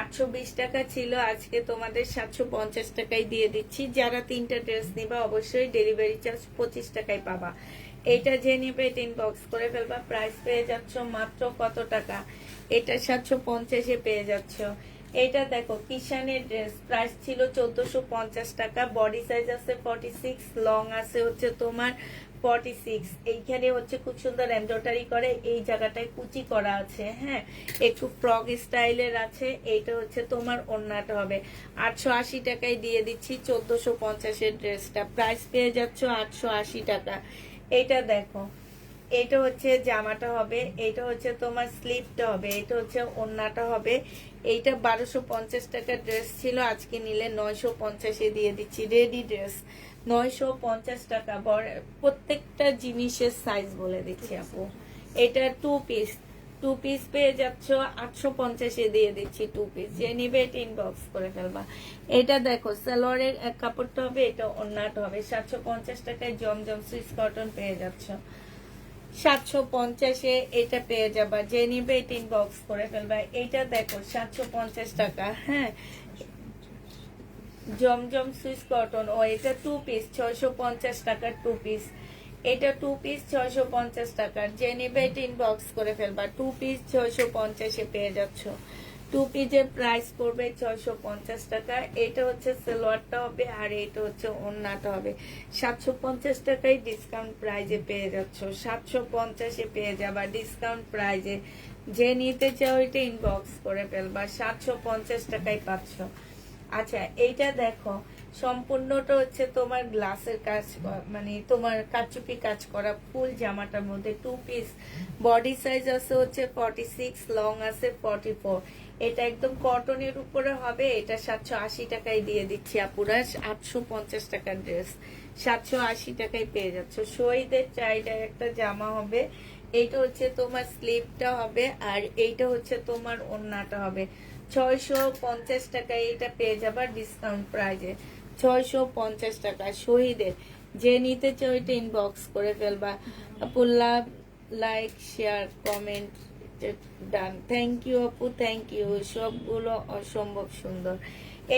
820 টাকা ছিল, আজকে তোমাদের 750 টাকায় দিয়ে দিচ্ছি। যারা 3টা ড্রেস নিবা অবশ্যই ডেলিভারি চার্জ 25 টাকায় পাবা। এটা যে নিবে ইনবক্স করে ফেলবা। প্রাইস পেয়ে যাচ্ছ মাত্র কত টাকা? এটা 750-এ পেয়ে যাচ্ছ। এটা দেখো কিষানের ড্রেস, প্রাইস ছিল 1450 টাকা। বডি সাইজ আছে 46, লং আছে হচ্ছে তোমার 46। এইখানে হচ্ছে খুব সুন্দর এমব্রয়ডারি করে, এই জায়গাটায় কুচি করা আছে, হ্যাঁ, একটু ফ্রক স্টাইলের আছে। এইটা হচ্ছে তোমার ওড়নাটা হবে। 880 টাকায় দিয়ে দিচ্ছি 1450-এর ড্রেসটা। প্রাইস পেয়ে যাচ্ছ 880 টাকা। এটা দেখো, এটা হচ্ছে জামাটা হবে, এটা হচ্ছে তোমার স্লিপটা হবে, এটা হচ্ছে ওড়নাটা হবে। এইটা 1250 টাকার ড্রেস ছিল, আজকে নিলে 950-এ দিয়ে দিচ্ছি। রেডি ড্রেস 950 টাকা। প্রত্যেকটা জিনিসের সাইজ বলে দিচ্ছি আপু। এটা 2 পিস পেয়ে যাচ্ছ 850-এ দিয়ে দিচ্ছি 2 পিস। যে নিবে এটা ইনবক্স করে ফেলবা। এটা দেখো সালোয়ারের কাপড়টা হবে, এটা ওড়নাটা হবে। 750 টাকায় জমজম সুইস কটন পেয়ে যাচ্ছ। 750-এ এটা পেয়ে যাবা। যে নিবে এটা ইনবক্স করে ফেলবা। এটা দেখো 750 টাকা, হ্যাঁ, জমজম সুইস কটন। ও এটা 2 পিস 650 টাকার 2 পিস। এটা 2 পিস 650 টাকার। যে নিবে এটা ইনবক্স করে ফেলবা। 2 পিস 650-এ পেয়ে যাচ্ছ। 2 পিসের প্রাইস পড়বে 650 টাকা। এটা হচ্ছে সালোয়ারটা হবে, আর এটা হচ্ছে ওড়নাটা হবে। 750 টাকায় ডিসকাউন্ট প্রাইজে পেয়ে যাচ্ছ। 750-এ পেয়ে যাবা ডিসকাউন্ট প্রাইজে। যে নিতে চাও এটা ইনবক্স করে ফেলবা। 750 টাকায় পাচ্ছ। আচ্ছা, এইটা দেখো, সম্পূর্ণটা হচ্ছে তোমার গ্লাসের কাজ, মানে তোমার কাচুপি কাজ করা ফুল জামাটার মধ্যে 2 পিস। বডি সাইজ আছে হচ্ছে 46, লং আছে 44। এটা একদম কটনের উপরে হবে। এটা 780 টাকায় দিয়ে দিচ্ছি আপুরা। 850 টাকার ড্রেস 780 টাকায় পেয়ে যাচ্ছ। শহীদের চাহিদার একটা জামা হবে। এইটা হচ্ছে তোমার স্লিভটা হবে, আর এইটা হচ্ছে তোমার ওড়নাটা হবে। 650 টাকায় এটা পেয়ে যাবা ডিসকাউন্ট প্রাইজে। 650 টাকা শহীদের। যে নিতে চাও এটা ইনবক্স করে ফেলবা। আপু love, like, share, comment done. Thank you আপু, থ্যাংক ইউ। সবগুলো অসম্ভব সুন্দর।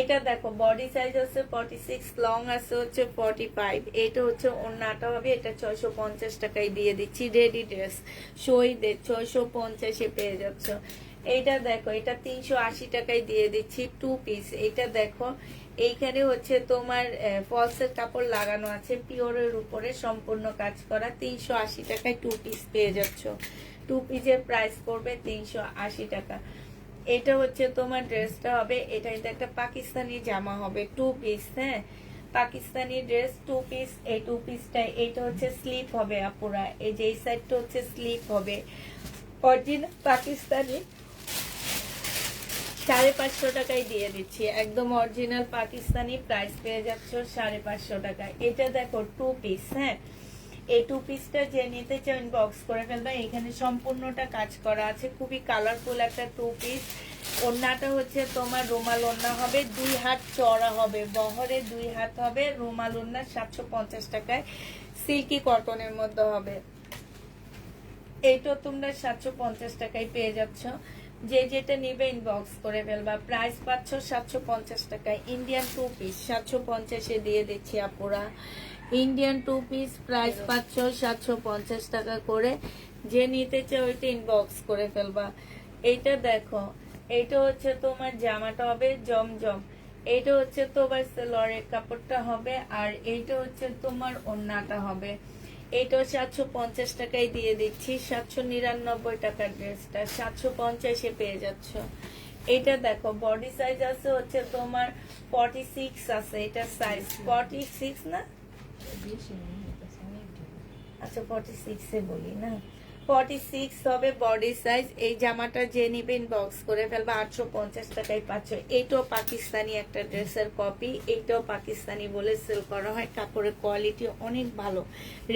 এটা দেখো বডি সাইজ আছে 46, লং আছে হচ্ছে 45। এটা হচ্ছে ওড়নাটা হবে। এটা 650 টাকায় দিয়ে দিচ্ছি। রেডি ড্রেস শহীদের 650-এ পেয়ে যাচ্ছ। এইটা দেখো, এটা 380 টাকায় দিয়ে দিচ্ছি 2 পিস। এইটা দেখো, এইখানে হচ্ছে তোমার ফলসের কাপড় লাগানো আছে পিওরের উপরে, সম্পূর্ণ কাজ করা। 380 টাকায় 2 পিস পেয়ে যাচ্ছ। 2 পিসের প্রাইস পড়বে 380 টাকা। এটা হচ্ছে তোমার ড্রেসটা হবে। এটা কিন্তু একটা পাকিস্তানি জামা হবে 2 পিস, হ্যাঁ, পাকিস্তানি ড্রেস 2 পিস। এই 2 পিসটা, এইটা হচ্ছে স্লিপ হবে আপুরা। এই যে এই সাইডটা হচ্ছে স্লিপ হবে। অরিজিনাল পাকিস্তানি 550 টাকায় দিয়ে দিচ্ছি। একদম অরিজিনাল পাকিস্তানি। প্রাইস পেয়ে যাচ্ছ 550 টাকায়। এটা দেখো 2 পিস, হ্যাঁ, এই 2 পিসটা যে নিতে চাও ইনবক্স করে ফেলবা। এখানে সম্পূর্ণটা কাজ করা আছে, খুবই কালারফুল একটা 2 পিস। ওড়নাটা হচ্ছে তোমার রুমাল ওড়না হবে, 2 হাত চওড়া হবে, বহরে 2 হাত হবে। রুমাল ওড়না 750 টাকায়, সিল্কি কটনের মধ্যে হবে। এইটা তোমরা 750 টাকায় পেয়ে যাচ্ছ। যে যেটা নিবে ইনবক্স করে ফেলবা। প্রাইস পাচ্ছ 750 টাকায়। ইন্ডিয়ান 2 পিস 750-এ দিয়ে দিচ্ছি আপুরা। ইন্ডিয়ান 2 পিস প্রাইস পাচ্ছ 750 টাকা করে। যে নিতে চাও ওইটা ইনবক্স করে ফেলবা। এইটা দেখো, এইটা হচ্ছে তোমার জামাটা হবে জমজম। এইটা হচ্ছে তোমার সালোয়ারের কাপড়টা হবে, আর এইটা হচ্ছে তোমার ওড়নাটা হবে। এইটাও 750 টাকায় দিয়ে দিচ্ছি। 799 টাকার ড্রেসটা 750-এ পেয়ে যাচ্ছ। এটা দেখো বডি সাইজ আছে হচ্ছে তোমার 46 আছে। এটা সাইজ 46 না, আচ্ছা 46-এ বলি না, 46 হবে বডি সাইজ। এই জামাটা যে নিবে ইনবক্স করে ফেলবা। 850 টাকায় পাচ্ছ। এইটাও পাকিস্তানি একটা ড্রেসের কপি। এইটাও পাকিস্তানি বলে সেল করা হয়। কাপড়ের কোয়ালিটি অনেক ভালো,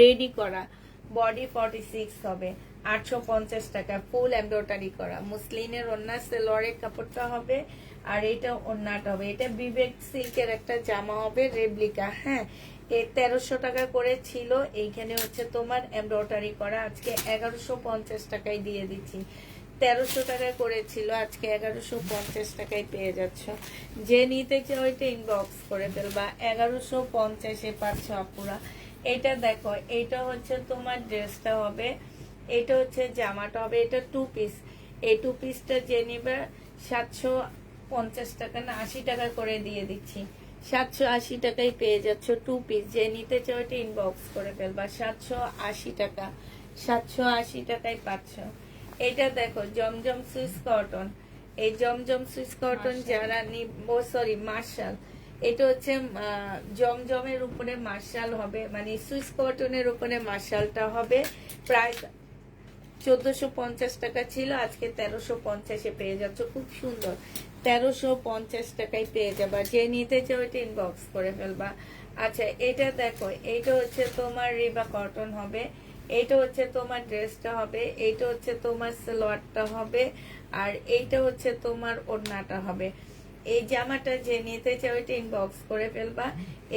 রেডি করা। বডি 46 হবে, 850 টাকা, ফুল এমব্রয়ডারি করা। মুসলিনের ওড়না, সেলোয়ারের কাপড়টা হবে, আর এটা ওড়নাটা হবে। এটা বিবেক সিল্কের একটা জামা হবে, রেপ্লিকা, হ্যাঁ। এই 1300 টাকা করে ছিল। এইখানে হচ্ছে তোমার এমব্রয়ডারি করা, আজকে 1150 টাকায় দিয়ে দিচ্ছি। 1300 টাকায় করেছিল, আজকে 1150 টাকায় পেয়ে যাচ্ছ। যে নিতে চাও ওইটা ইনবক্স করে ফেলবা। 1150-এ পাচ্ছ আপুরা। এটা দেখো, এটা হচ্ছে তোমার ড্রেসটা হবে, এটা হচ্ছে জামাটা হবে, এটা 2 পিস। এই 2 পিসটা যে নিবে 750 টাকা না 80 টাকা করে দিয়ে দিচ্ছি। 780 টাকায় পেয়ে যাচ্ছ 2 পিস। যে নিতে চাও এটা ইনবক্স করে ফেলবা। 780 টাকা, 780 টাকায় পাচ্ছ। এটা দেখো জমজম সুইস কটন। এই জমজম সুইস কটন যারা সরি মার্শাল, এটা হচ্ছে জমজমের উপরে মার্শাল হবে, মানে সুইস কটনের উপরে মার্শালটা হবে। প্রাইস 1450 টাকা ছিল, আজকে 1350-এ পেয়ে যাচ্ছ। খুব সুন্দর, 1350 টাকায় পেয়ে যাবা। যে নিতে চাও এটা ইনবক্স করে ফেলবা। আচ্ছা এটা দেখো, এইটা হচ্ছে তোমার রিবা কটন হবে, এইটা হচ্ছে তোমার ড্রেসটা হবে, এইটা হচ্ছে তোমার সালোয়ারটা হবে, আর এইটা হচ্ছে তোমার ওড়নাটা হবে। এই জামাটা যে নিতে চাও এটা ইনবক্স করে ফেলবা।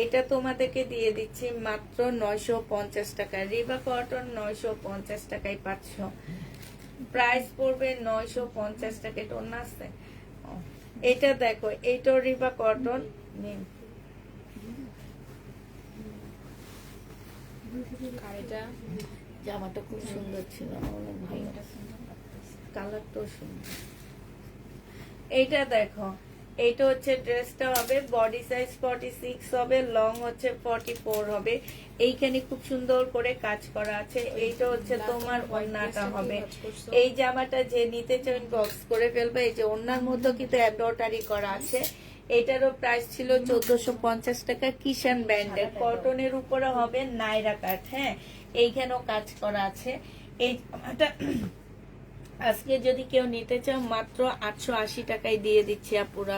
এটা তোমাদেরকে দিয়ে দিচ্ছি মাত্র 950 টাকা। রিবা কটন 950 টাকায় পাচ্ছ। প্রাইস পড়বে 950 টাকা। এটা ওড়না আছে। এটা দেখো, এইটা রিবা কটন। জামাটা খুব সুন্দর ছিল, অনেক ভালো, কালারটাও সুন্দর। এইটা দেখো, এইটা হচ্ছে ড্রেসটা হবে, বডি সাইজ 46 হবে, লং হচ্ছে 44 হবে। এইখানে খুব সুন্দর করে কাজ করা আছে। এইটা হচ্ছে তোমার ওড়নাটা হবে। এই জামাটা যে নিতে চাও ইনবক্স করে ফেলবে। এই যে ওড়নার মধ্যে কিন্তু এমব্রয়ডারি করা আছে। এটারও প্রাইস ছিল 1450 টাকা। কিষান ব্র্যান্ডের কটনের উপরে হবে, নাইরা কাট। হ্যাঁ, এইখানেও কাজ করা আছে। এই জামাটা আজকে যদি কেউ নিতে চাও মাত্র 880 টাকায় দিয়ে দিচ্ছি আপুরা।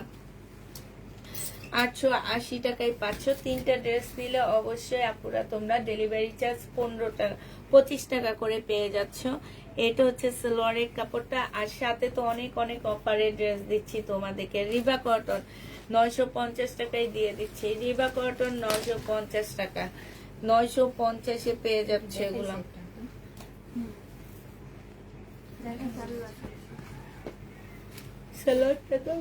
880 টাকায় পাচ্ছ। 3টা ড্রেস নিলে অবশ্যই আপুরা তোমরা ডেলিভারি চার্জ 25 টাকা করে পেয়ে যাচ্ছ। এটা হচ্ছে সালোয়ারের কাপড়টা, আর সাথে তো অনেক অনেক অফারের ড্রেস দিচ্ছি তোমাদেরকে। রিবা কটন 950 টাকায় দিয়ে দিচ্ছি। রিবা কটন 950 টাকা, 950-এ পেয়ে যাচ্ছে এগুলো। সালোয়ারটা তো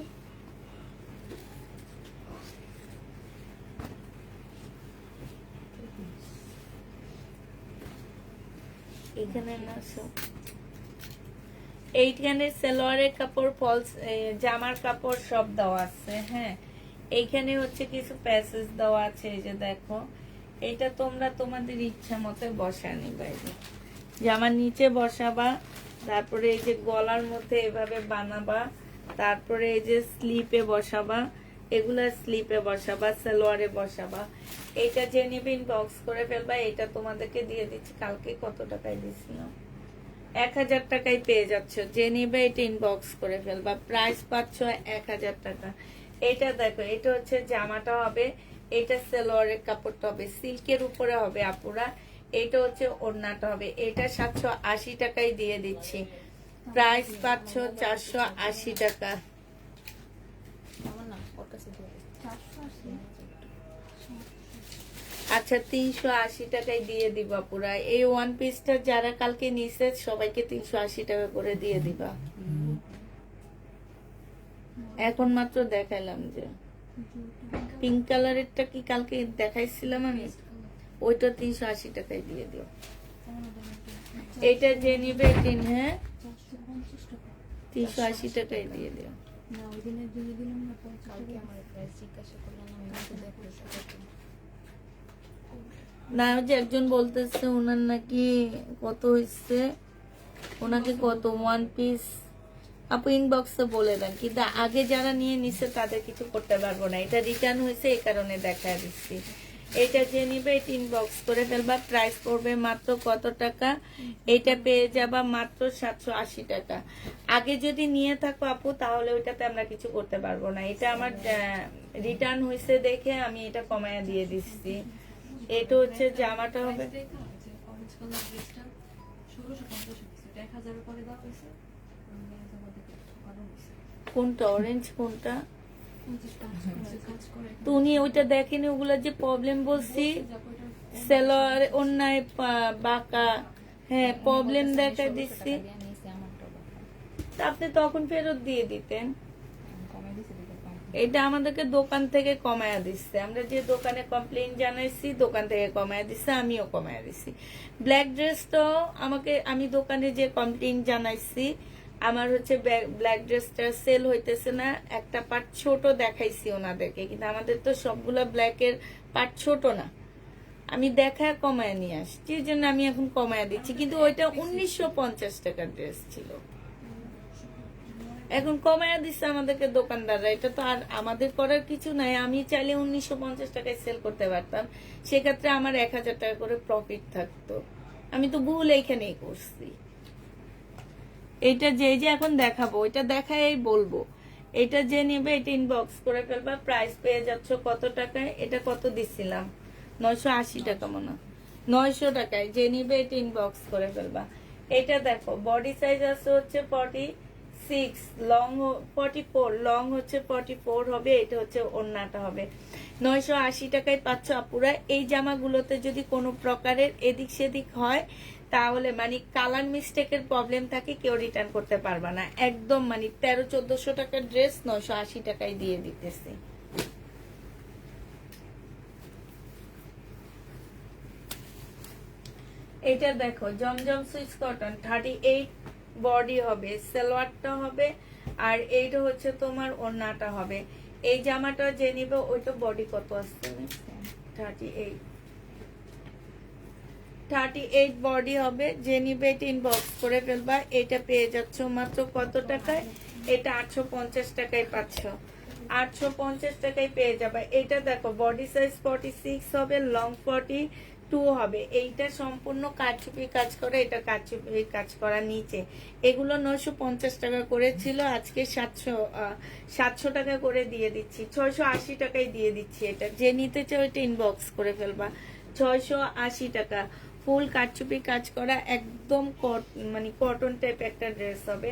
এখানে না, সব এইখানে সালোয়ারের কাপড়, ফলস জামার কাপড় সব দেওয়া আছে। হ্যাঁ, এইখানে হচ্ছে কিছু প্যাসেজ দেওয়া আছে। এই যে দেখো, এটা তোমরা তোমাদের ইচ্ছা মতো বসা নিবা। জামার নিচে বসাবা, তারপরে এই যে গলার মধ্যে এভাবে বানাবা, তারপরে এই যে স্লিপে বসাবা, এগুলা স্লিপে বসাবা, সালোয়ারে বসাবা। এটা যে নিবে ইনবক্স করে ফেলবা। এটা তোমাদেরকে দিয়ে দিচ্ছি, কালকে কত টাকায় দিছিলাম, 1000 টাকায় পেয়ে যাচ্ছ। যে নিবে এটা ইনবক্স করে ফেলবা। প্রাইস পাচ্ছ 1000 টাকা। এটা দেখো, এটা হচ্ছে জামাটা হবে, এটা সালোয়ারের কাপড়টা হবে, সিল্কের উপরে হবে আপুরা। এটা হচ্ছে ওড়নাটা হবে। এটা 780 টাকায় দিয়ে দিচ্ছি। প্রাইস পাচ্ছ 480 টাকা। আচ্ছা 380 টাকায় দিয়ে দিবা পুরা। এই ওয়ান পিসটা যারা কালকে নিছে সবাইকে 380 টাকা করে দিয়ে দিবা। এখন মাত্র দেখাইলাম যে পিঙ্ক কালারেরটা কি কালকে দেখাইছিলাম আমি, ওইটা 380 টাকায় দিয়ে দিও। এটা যে নিবে হ্যাঁ 380 টাকায় দিয়ে দিও। না, যে একজন বলতেছে ওনার নাকি কত হয়েছে, ওনাকে কত ওয়ান পিস আপু ইনবক্সে বলে দেন। কিন্তু আগে যারা নিয়ে নিছে তাদের কিছু করতে পারবো না, এটা রিটার্ন হয়েছে এই কারণে দেখা দিচ্ছি। এটা যে নিবে এটা ইনবক্স করে ফেলবা। প্রাইস পড়বে মাত্র কত টাকা, এটা পেয়ে যাবা মাত্র 780 টাকা। আগে যদি নিয়ে থাকো আপু তাহলে ওইটাতে আমরা কিছু করতে পারবো না। এটা আমার রিটার্ন হয়েছে দেখে আমি এটা কমায়া দিয়ে দিচ্ছি। এটা হচ্ছে জামাটা হবে, কোনটা অরেঞ্জ কোনটা তো উনি ওইটা দেখেনি, ওগুলা যে প্রবলেম বলছি সেলোয়ার অন্যায় বাঁকা, হ্যাঁ প্রবলেম দেখা দিচ্ছি, তা আপনি তখন ফেরত দিয়ে দিতেন। এটা আমাদেরকে দোকান থেকে কমায়া দিচ্ছে, আমরা যে দোকানে কমপ্লেইন জানাইছি দোকান থেকে কমায়া দিচ্ছে, আমিও কমায়া দিচ্ছি। ব্ল্যাক ড্রেসটাও আমাকে, আমি দোকানে যে কমপ্লেইন জানাইছি আমার হচ্ছে ব্ল্যাক ড্রেসটা সেল হইতেছে না, একটা পার্ট ছোট দেখাইছি ওনাদেরকে, কিন্তু আমাদের তো সবগুলা ব্ল্যাকের পার্ট ছোট না, আমি দেখায় কমায় নিয়ে আসছি, এই জন্য আমি এখন কমায় দিচ্ছি। কিন্তু ওইটা 1950 টাকার ড্রেস ছিল, এখন কমায়া দিচ্ছে আমাদেরকে দোকানদাররা, এটা তো আর আমাদের করার কিছু নাই। আমি চাইলে 1950 টাকায় সেল করতে পারতাম, সেক্ষেত্রে আমার 1000 টাকা করে প্রফিট থাকতো, আমি তো ভুল এইখানেই করছি। এটা যে এখন দেখাবো, এটা দেখাই বলবো, এটা যে নেবে এটা ইনবক্স করে ফেলবা, প্রাইস পেয়ে যাচ্ছ কত টাকায়, এটা কত দিছিলাম 980 টাকা মনে হয়, 900 টাকায় যে নিবে এটা ইনবক্স করে ফেলবা। এটা দেখো বডি সাইজ আছে হচ্ছে 46, লং 44, লং হচ্ছে 44 হবে, এটা হচ্ছে ওড়নাটা হবে। 980 টাকায় পাচ্ছ আপুরা। এই জামাগুলোতে যদি কোনো প্রকারের এদিক সেদিক হয় তাহলে মানে কালার মিস্টেকের প্রবলেম থাকে, কেউ রিটার্ন করতে পারবা না, একদম মানে 1300-1400 টাকার ড্রেস 980 টাকায় দিয়ে দিতেছি। এটা দেখো জমজম সুইচ কটন 38 বডি হবে, সালোয়ারটা হবে, আর এইটা হচ্ছে তোমার ওড়নাটা হবে। এই জামাটা যে নিবে ওইটা বডি কত আসছে 38 বডি হবে, যে নিবে এটা ইনবক্স করে ফেলবা। এটা পেয়ে যাচ্ছ মাত্র কত টাকায়, এটা 850 টাকায় পাচ্ছ, 850 টাকায় পেয়ে যাবে। এটা দেখো বডি সাইজ 46 হবে, লং 42 হবে, এইটা সম্পূর্ণ কারচুপি কাজ করা, এটা কারচুপি কাজ করা নিচে। এগুলো 950 টাকা করে ছিল, আজকে 700 টাকা করে দিয়ে দিচ্ছি, 680 টাকায় দিয়ে দিচ্ছি। এটা যে নিতে চাও এটা ইনবক্স করে ফেলবা, 680 টাকা। ফুল কারচুপি কাজ করা একদম মানে কটন টাইপ একটা ড্রেস হবে।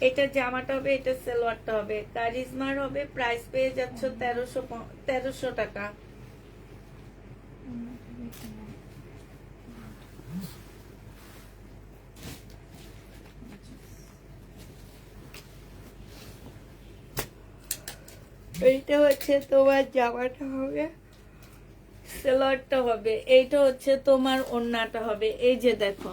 এটা জামাটা হবে, এটা সালোয়ারটা হবে, কারিজমার হবে। প্রাইস পেয়ে যাচ্ছ 1300 টাকা। এইটা হচ্ছে তোমার জামাটা হবে, সালোয়ারটা হবে, এইটা হচ্ছে তোমার ওড়নাটা হবে। এই যে দেখো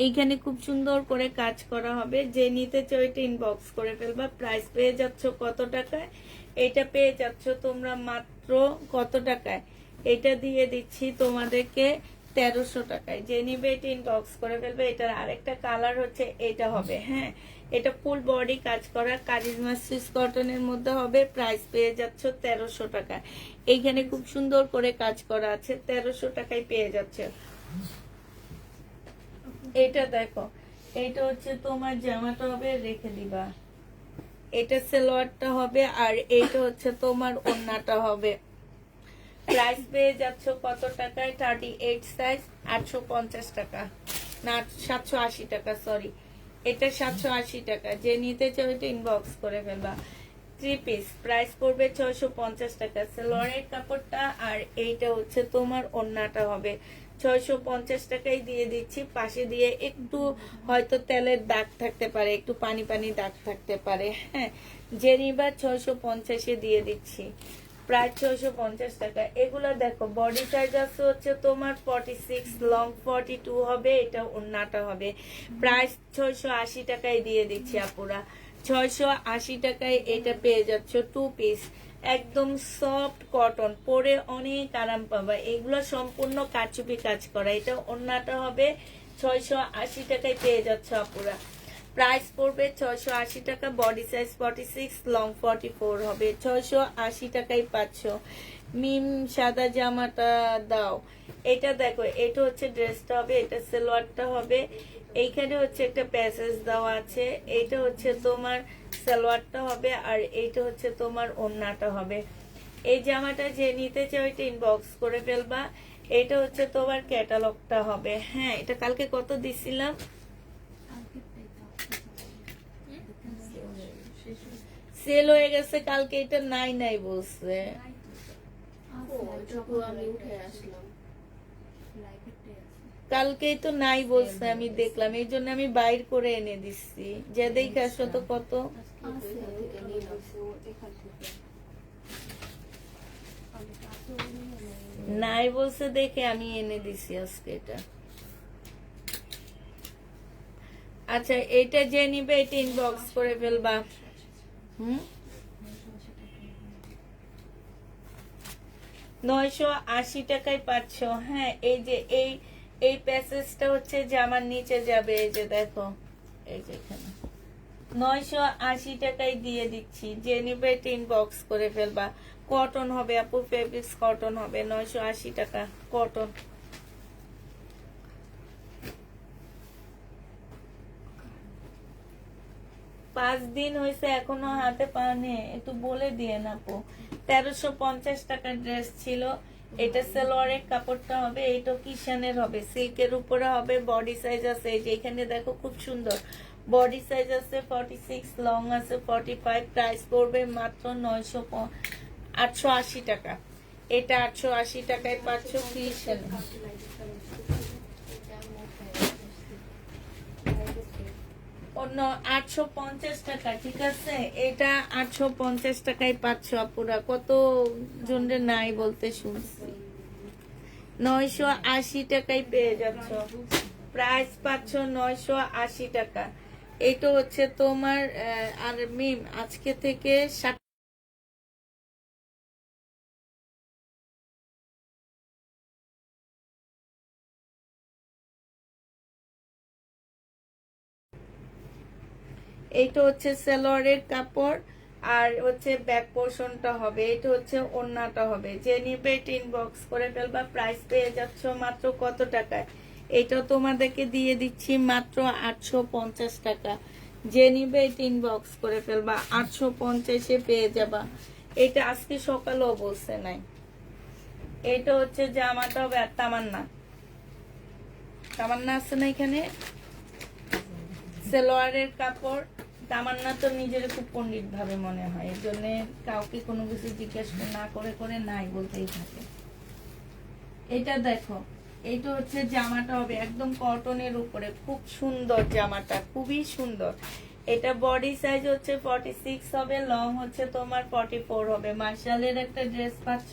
এইখানে খুব সুন্দর করে কাজ করা হবে, যে নিতে চাও এটা ইনবক্স করে ফেলবা। প্রাইস পেয়ে যাচ্ছ কত টাকায়, এটা পেয়ে যাচ্ছ তোমরা মাত্র কত টাকায়, এটা দিয়ে দিচ্ছি তোমাদেরকে 1300 টাকায়। যে নিবে এটা ইনবক্স করে ফেলবে। এটার আরেকটা কালার হচ্ছে এটা হবে, হ্যাঁ এটা ফুল বডি কাজ করা কারিজমা সুইস কটনের মধ্যে হবে। প্রাইস পেয়ে যাচ্ছ 1300 টাকা। এইখানে খুব সুন্দর করে কাজ করা আছে, 1300 টাকায় পেয়ে যাচ্ছে। এটা দেখো, এটা হচ্ছে তোমার জামাটা হবে, রেখে দিবা, এটা সালোয়ারটা হবে, আর এইটা হচ্ছে তোমার ওড়নাটা হবে। প্রাইস পেয়ে যাচ্ছ কত টাকায়, 38 সাইজ 850 টাকা, না 780 টাকা, সরি এটা 780 টাকা। যে নিতে চাও এটা ইনবক্স করে ফেলবা। 3 পিস প্রাইস পড়বে 650 টাকা, সালোয়ারের কাপড়টা, আর এইটা হচ্ছে তোমার ওড়নাটা হবে। 650 টাকায় দিয়ে দিচ্ছি। পাশে দিয়ে একটু হয়তো তেলের দাগ থাকতে পারে, একটু পানি পানি দাগ থাকতে পারে, হ্যাঁ যে নিবা 650-এ দিয়ে দিচ্ছি, প্রায় 650 টাকা। এগুলা দেখো বডি সাইজ আছে হচ্ছে তোমার 46, লং 42 হবে, এটা ওড়নাটা হবে। প্রাইস 680 টাকায় দিয়ে দিচ্ছি আপুরা, 680 টাকায় এটা পেয়ে যাচ্ছ 2 পিস, একদম সফট কটন, পরে অনেক আরাম পাবা। এগুলো সম্পূর্ণ কারচুপি কাজ করা, এটা ওড়নাটা হবে। 680 টাকায় পেয়ে যাচ্ছ আপুরা। প্রাইস পড়বে 680 টাকা, বডি সাইজ 46, লং 44 হবে, 680 টাকায় পাচ্ছ। মিম সাদা জামাটা দাও। এটা দেখো, এটা হচ্ছে ড্রেসটা হবে, এটা সালোয়ারটা হবে। এইখানে হচ্ছে একটা প্যাসেজ দেওয়া আছে, এইটা হচ্ছে তোমার সালোয়ারটা হবে, আর এইটা হচ্ছে তোমার ওড়নাটা হবে। এই জামাটা যে নিতে চাও এটা ইনবক্স করে ফেলবা। এটা হচ্ছে তোমার ক্যাটালগটা হবে, হ্যাঁ এটা কালকে কত দিছিলাম, সেল হয়ে গেছে, কালকে এটা নাই নাই বলছে। ও এটুকু আমি উঠে আসলাম। কালকেই তো নাই বলছে, আমি দেখলাম, এই জন্য আমি বাইর করে এনে দিচ্ছি। যে দেখে আসো তো কত। এখান থেকে নিলাম। নাই বলছে দেখে আমি এনে দিছি আজকে এটা। আচ্ছা, এটা যে নিবে এটা ইনবক্স করে ফেলবা। 980 টাকায় পাচ্ছ। হ্যাঁ, এই যে এই প্যাসেজটা হচ্ছে জামার নিচে যাবে, এই যে দেখো, এই যে এখানে 980 টাকায় দিয়ে দিচ্ছি। যে নিবে এটা ইনবক্স করে ফেলবা। কটন হবে আপু, ফেব্রিক্স কটন হবে, 980 টাকা কটন। পাঁচ দিন হয়েছে এখনো হাতে পাওনি, একটু বলে দিয়ে না আপু। 1350 টাকার ড্রেস ছিল। এটা সালোয়ারের কাপড়টা হবে, এটা কিষানের হবে, সিল্কের উপরে হবে। বডি সাইজ আছে, এই যে এখানে দেখো খুব সুন্দর বডি সাইজ আছে 46, লং আছে 45। প্রাইস পড়বে মাত্র 880 টাকা। এটা 880 টাকায় পাচ্ছ কিষানে। অন্য 850 টাকা, ঠিক আছে। এটা 850 টাকায় পাচ্ছ আপুরা। কত জনের নাই বলতে শুনছি। 980 টাকায় পেয়ে যাচ্ছ। প্রাইস পাচ্ছ 980 টাকা। এটা হচ্ছে তোমার আর মিম আজকে থেকে এইটা হচ্ছে সালোয়ারের কাপড়, আর হচ্ছে ব্যাক পোর্শনটা হবে, এটা হচ্ছে ওড়নাটা হবে। যে নিবে এটা ইনবক্স করে ফেলবা। প্রাইস পেয়ে যাচ্ছ মাত্র কত টাকায়? এটা তোমাদেরকে দিয়ে দিচ্ছি মাত্র 850 টাকা। যে নিবে এটা ইনবক্স করে ফেলবা, 850-এ পেয়ে যাবা। এটা আজকে সকালেও বলছে নাই। এটা হচ্ছে জামাটা হবে, আর তামান্না তামান্না আছে না এখানে, সালোয়ারের কাপড়। তামান্না তো নিজের খুব পণ্ডিত ভাবে মনে হয়, এই জন্য কাউকে কোনো কিছু জিজ্ঞেস না করে করে নাই বলতেই থাকে। এটা দেখো, এটা হচ্ছে জামাটা হবে একদম কটনের উপরে, খুব সুন্দর জামাটা, খুবই সুন্দর। এটা বডি সাইজ হচ্ছে 46 হবে, লং হচ্ছে তোমার 44 হবে। মার্শালের একটা ড্রেস পাচ্ছ,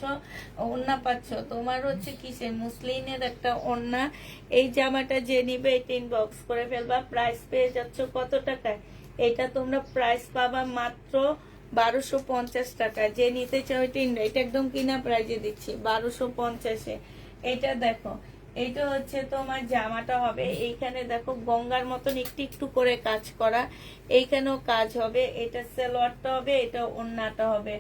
ওড়না পাচ্ছ, তোমার হচ্ছে কিসের মুসলিনের একটা ওড়না। এই জামাটা যে নিবে এটা ইনবক্স করে ফেলবা। প্রাইস পেয়ে যাচ্ছ কত টাকায়? এটা তোমরা প্রাইস পাবা মাত্র 1250 টাকা। যে নিতে চাও এটা একদম কিনা প্রাইজে দিচ্ছি 1250-এ। এটা দেখো, এটা হচ্ছে তোমার জামাটা হবে, এইখানে দেখো গঙ্গার মতন একটু একটু করে কাজ করা, এইখানেও কাজ হবে। এটা সালোয়ারটা হবে, এটা ওড়নাটা হবে।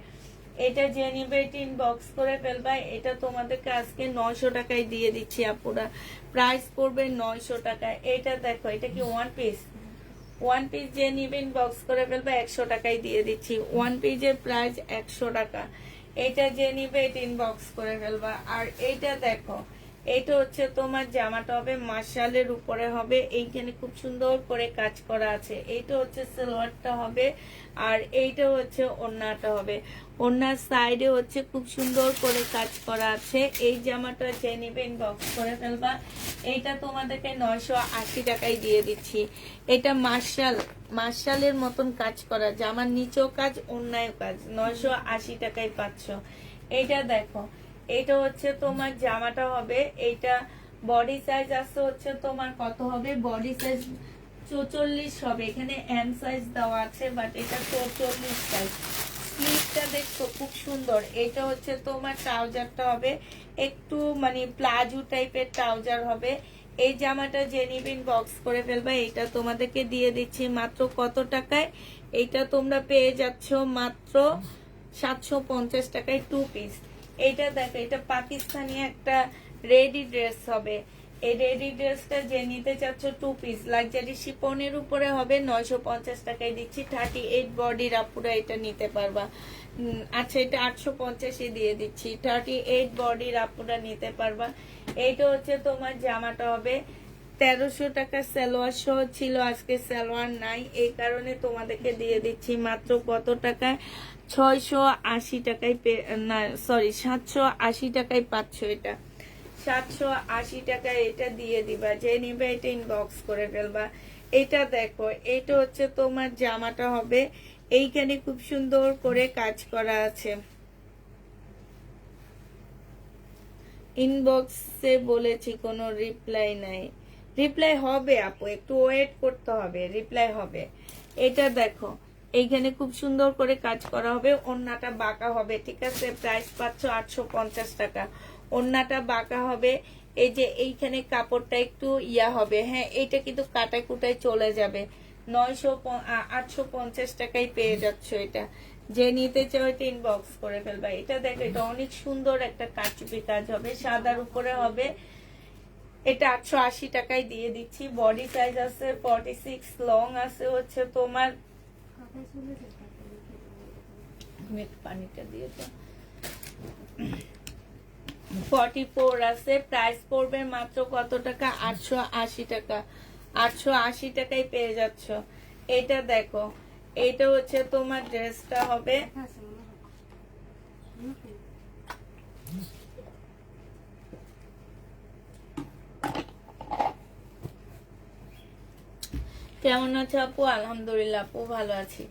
এটা যে নিবে এটা ইনবক্স করে ফেলবা। এটা তোমাদেরকে আজকে 900 টাকায় দিয়ে দিচ্ছি আপুরা। প্রাইস পড়বে 900 টাকা। এটা দেখো, এটা কি ওয়ান পিস? ওয়ান পিস যে নিবে ইনবক্স করে ফেলবা, 100 টাকায় দিয়ে দিচ্ছি। ওয়ান পিসের প্রাইস 100 টাকা। এটা যে নিবে এটা ইনবক্স করে ফেলবা। আর এইটা দেখো, এটা হচ্ছে তোমার জামাটা হবে মার্শালের উপরে হবে, এইখানে খুব সুন্দর করে কাজ করা আছে। এইটা হচ্ছে সালোয়ারটা হবে, আর এইটা হচ্ছে ওড়নাটা হবে। ওড়নার সাইডে হচ্ছে খুব সুন্দর করে কাজ করা আছে। এই জামাটা যে নিবে ইনবক্স করে ফেলবা। এইটা তোমাদেরকে 980 টাকায় দিয়ে দিচ্ছি। এটা মার্শালের মতন কাজ করা, জামার নিচেও কাজ, ওড়নায়ও কাজ, 980 টাকায় পাচ্ছ। এইটা দেখো, এটা হচ্ছে তোমার জামাটা হবে, এইটা বডি সাইজ আছে হচ্ছে তোমার কত হবে? বডি সাইজ 44 হবে, এখানে এম সাইজ দেওয়া আছে, বাট এটা 44 সাইজ। স্লিভটা দেখছো খুব সুন্দর। এটা হচ্ছে তোমার ট্রাউজারটা হবে, একটু মানে প্লাজো টাইপের ট্রাউজার হবে। এই জামাটা যে নিবে ইনবক্স করে ফেলবা। এটা তোমাদেরকে দিয়ে দিচ্ছি মাত্র কত টাকায়? এইটা তোমরা পেয়ে যাচ্ছ মাত্র 750 টাকায় 2 পিস। এইটা দেখো, এটা পাকিস্তানি একটা রেডি ড্রেস হবে। এই রেডি ড্রেসটা যে নিতে চাচ্ছ 2 পিস লাক্সারি শিপনের উপরে হবে, 950 টাকায় দিচ্ছি। 38 বডির আপুরা এটা নিতে পারবা। আচ্ছা, এটা 850-এ দিয়ে দিচ্ছি। 38 বডির আপুরা নিতে পারবা। এইটা হচ্ছে তোমার জামাটা হবে, 1300 টাকা সালোয়ার সহ ছিল, আজকে সালোয়ার নাই, এই কারণে তোমাদেরকে দিয়ে দিচ্ছি মাত্র কত টাকায়, 680 টাকায় না সরি 780 টাকায় পাচ্ছ। এটা 780 টাকায় এটা দিয়ে দিবা, যে নিবে এটা ইনবক্স করে ফেলবা। এটা দেখো, এটা হচ্ছে তোমার জামাটা হবে, এইখানে খুব সুন্দর করে কাজ করা আছে। ইনবক্সে বলেছি কোনো রিপ্লাই নাই, রিপ্লাই হবে আপু, একটু ওয়েট করতে হবে, রিপ্লাই হবে। এটা দেখো, এইখানে খুব সুন্দর করে কাজ করা হবে, ওড়নাটা বাঁকা হবে, ঠিক আছে। প্রাইস পাচ্ছ 850 টাকা, ওড়নাটা বাঁকা হবে। এই যে এইখানে কাপড়টা একটু ইয়া হবে, হ্যাঁ এটা কিন্তু কাটায় কুটায় চলে যাবে। 850 টাকায় পেয়ে যাচ্ছ এটা, যে নিতে চাও এটা ইনবক্স করে ফেলবা। এটা দেখো, এটা অনেক সুন্দর একটা কারচুপি কাজ হবে, সাদার উপরে হবে। এটা 880 টাকায় দিয়ে দিচ্ছি। বডি সাইজ আছে 46, লং আছে হচ্ছে তোমার, পানিটা দিয়ে দাও, 44 আছে। প্রাইস পড়বে মাত্র কত টাকা, 880 টাকা। 880 টাকায় পেয়ে যাচ্ছ। এটা দেখো, এটা হচ্ছে তোমার ড্রেসটা হবে, কেমন আছে আপু? আলহামদুলিল্লাহ আপু ভালো আছি।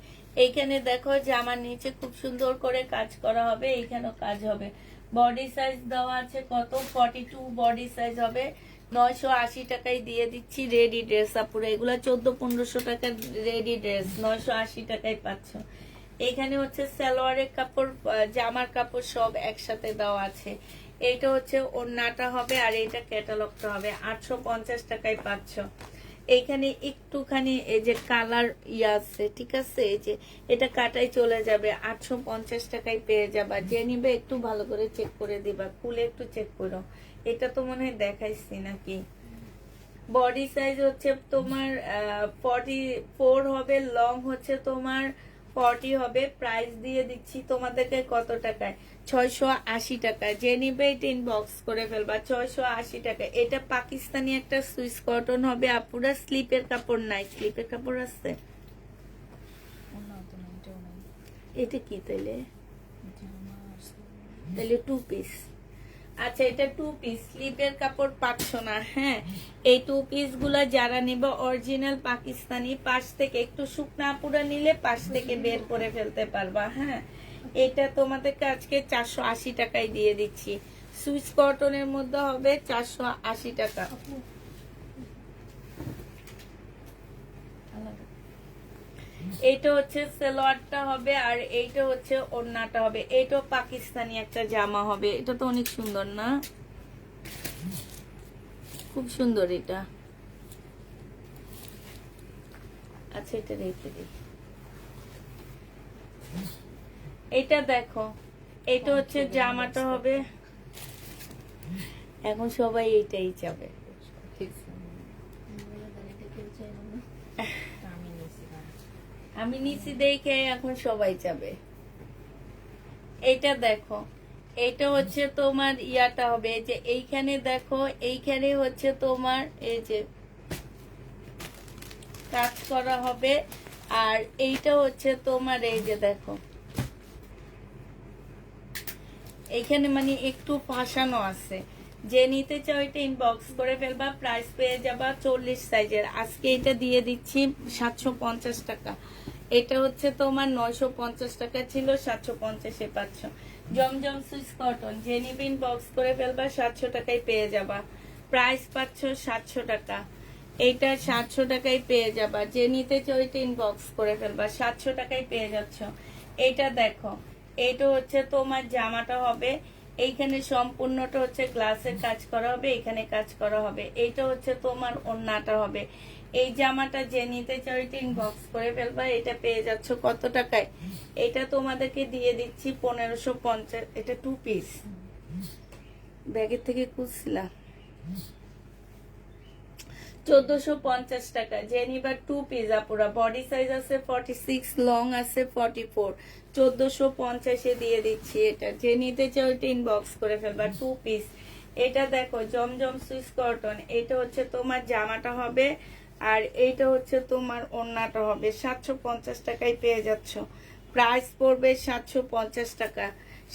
এইখানে দেখো, জামার নিচে খুব সুন্দর করে কাজ করা হবে, এইখানেও কাজ হবে। বডি সাইজ দেওয়া আছে কত, 42 বডি সাইজ হবে। 980 টাকায় দিয়ে দিচ্ছি রেডি ড্রেস আপুরা, এগুলা 1400-1500 টাকার রেডি ড্রেস 980 টাকায় পাচ্ছ। এখানে হচ্ছে সালোয়ারের কাপড়, জামার কাপড় সব একসাথে দেওয়া আছে। এইটা হচ্ছে ওড়নাটা হবে, আর এইটা ক্যাটালগটা হবে। 850 টাকায় পাচ্ছ। এইখানে একটুখানি এই যে কালার ইয়ে আছে, ঠিক আছে, এই যে এটা কাটাই চলে যাবে, 850 টাকায় পেয়ে যাবা। যে নিবে একটু ভালো করে চেক করে দিবা, খুলে একটু চেক করো। এটা তো মনে হয় দেখাইছি নাকি। বডি সাইজ হচ্ছে তোমার 44 হবে, লং হচ্ছে তোমার 40 হবে। প্রাইস দিয়ে দিচ্ছি তোমাদেরকে কত টাকায়, 680 টাকা। যে নিবে এটা ইনবক্স করে ফেলবা, 680 টাকা। এটা পাকিস্তানি একটা সুইস কটন হবে আপুরা, স্লিপের কাপড় নাই, স্লিপের কাপড় আছে। এটা কি তাইলে, তাহলে 2 পিস। আচ্ছা, এটা 2 পিস, স্লিপের কাপড় পাচ্ছ না। হ্যাঁ, এই 2 পিস গুলা যারা নিবে অরিজিনাল পাকিস্তানি, পাশ থেকে একটু শুকনা আপুরা নিলে পাশ থেকে বের করে ফেলতে পারবা। হ্যাঁ, এটা তোমাদেরকে আজকে 480 টাকায় দিয়ে দিচ্ছি। সুইস কটনের মধ্যে হবে 480 টাকা। এইটা হচ্ছে সালোয়ারটা হবে, আর এইটা হচ্ছে ওড়নাটা হবে। এইটা পাকিস্তানি একটা জামা হবে, এটা তো অনেক সুন্দর না, খুব সুন্দর এটা। আচ্ছা, এটা রেখে দিই। এটা দেখো, এটা হচ্ছে জামাটা হবে। এখন সবাই এইটাই চাবে, আমি নিচে দেখে এখন সবাই যাবে। এটা দেখো, এটা হচ্ছে তোমার ইয়াটা হবে, এই যে এইখানে দেখো, এইখানে হচ্ছে তোমার এই যে কাজ করা হবে, আর এইটা হচ্ছে তোমার এই যে দেখো, এইখানে মানে একটু ফাঁসানো আছে। যে নিতে চাও এটা ইনবক্স করে ফেলবা, প্রাইস পেয়ে যাবা 40 সাইজের। আজকে এটা দিয়ে দিচ্ছি 750 টাকা। এটা হচ্ছে তোমার 950 টাকা ছিল, 750-এ পাচ্ছ। জমজম সুইস কটন, যে নিবে ইনবক্স করে ফেলবা, 700 টাকায় পেয়ে যাবা। প্রাইস পাচ্ছ 700 টাকা। এইটা 700 টাকায় পেয়ে যাবা। যে নিতে চাও এটা ইনবক্স করে ফেলবা, 700 টাকায় পেয়ে যাচ্ছ। এইটা দেখো, এইটা হচ্ছে তোমার জামাটা হবে, এইখানে সম্পূর্ণটা হচ্ছে গ্লাসের কাজ করা হবে, এখানে কাজ করা হবে। এইটা হচ্ছে তোমার ওড়নাটা হবে। এই জামাটা যে নিতে চাও এটা ইনবক্স করে ফেলবা, এটা পেয়ে যাচ্ছ কত টাকায়, এটা তোমাদেরকে দিয়ে দিচ্ছি 1550। এটা 2 পিস, ব্যাগের থেকে খুঁজছিলাম, 1450 টাকা। যে নিবার 2 পিস আপুরা, বডি সাইজ আছে 46, লং আছে 44, 1450-এ দিয়ে দিচ্ছি এটা। যে নিতে চাও এটা ইনবক্স করে ফেলবা, 2 পিস। এটা দেখো জমজম সুইস কটন, এটা হচ্ছে তোমার জামাটা হবে আর এইটা হচ্ছে তোমার ওড়নাটা হবে। 750 টাকায় পেয়ে যাচ্ছ, প্রাইস পড়বে 750 টাকা।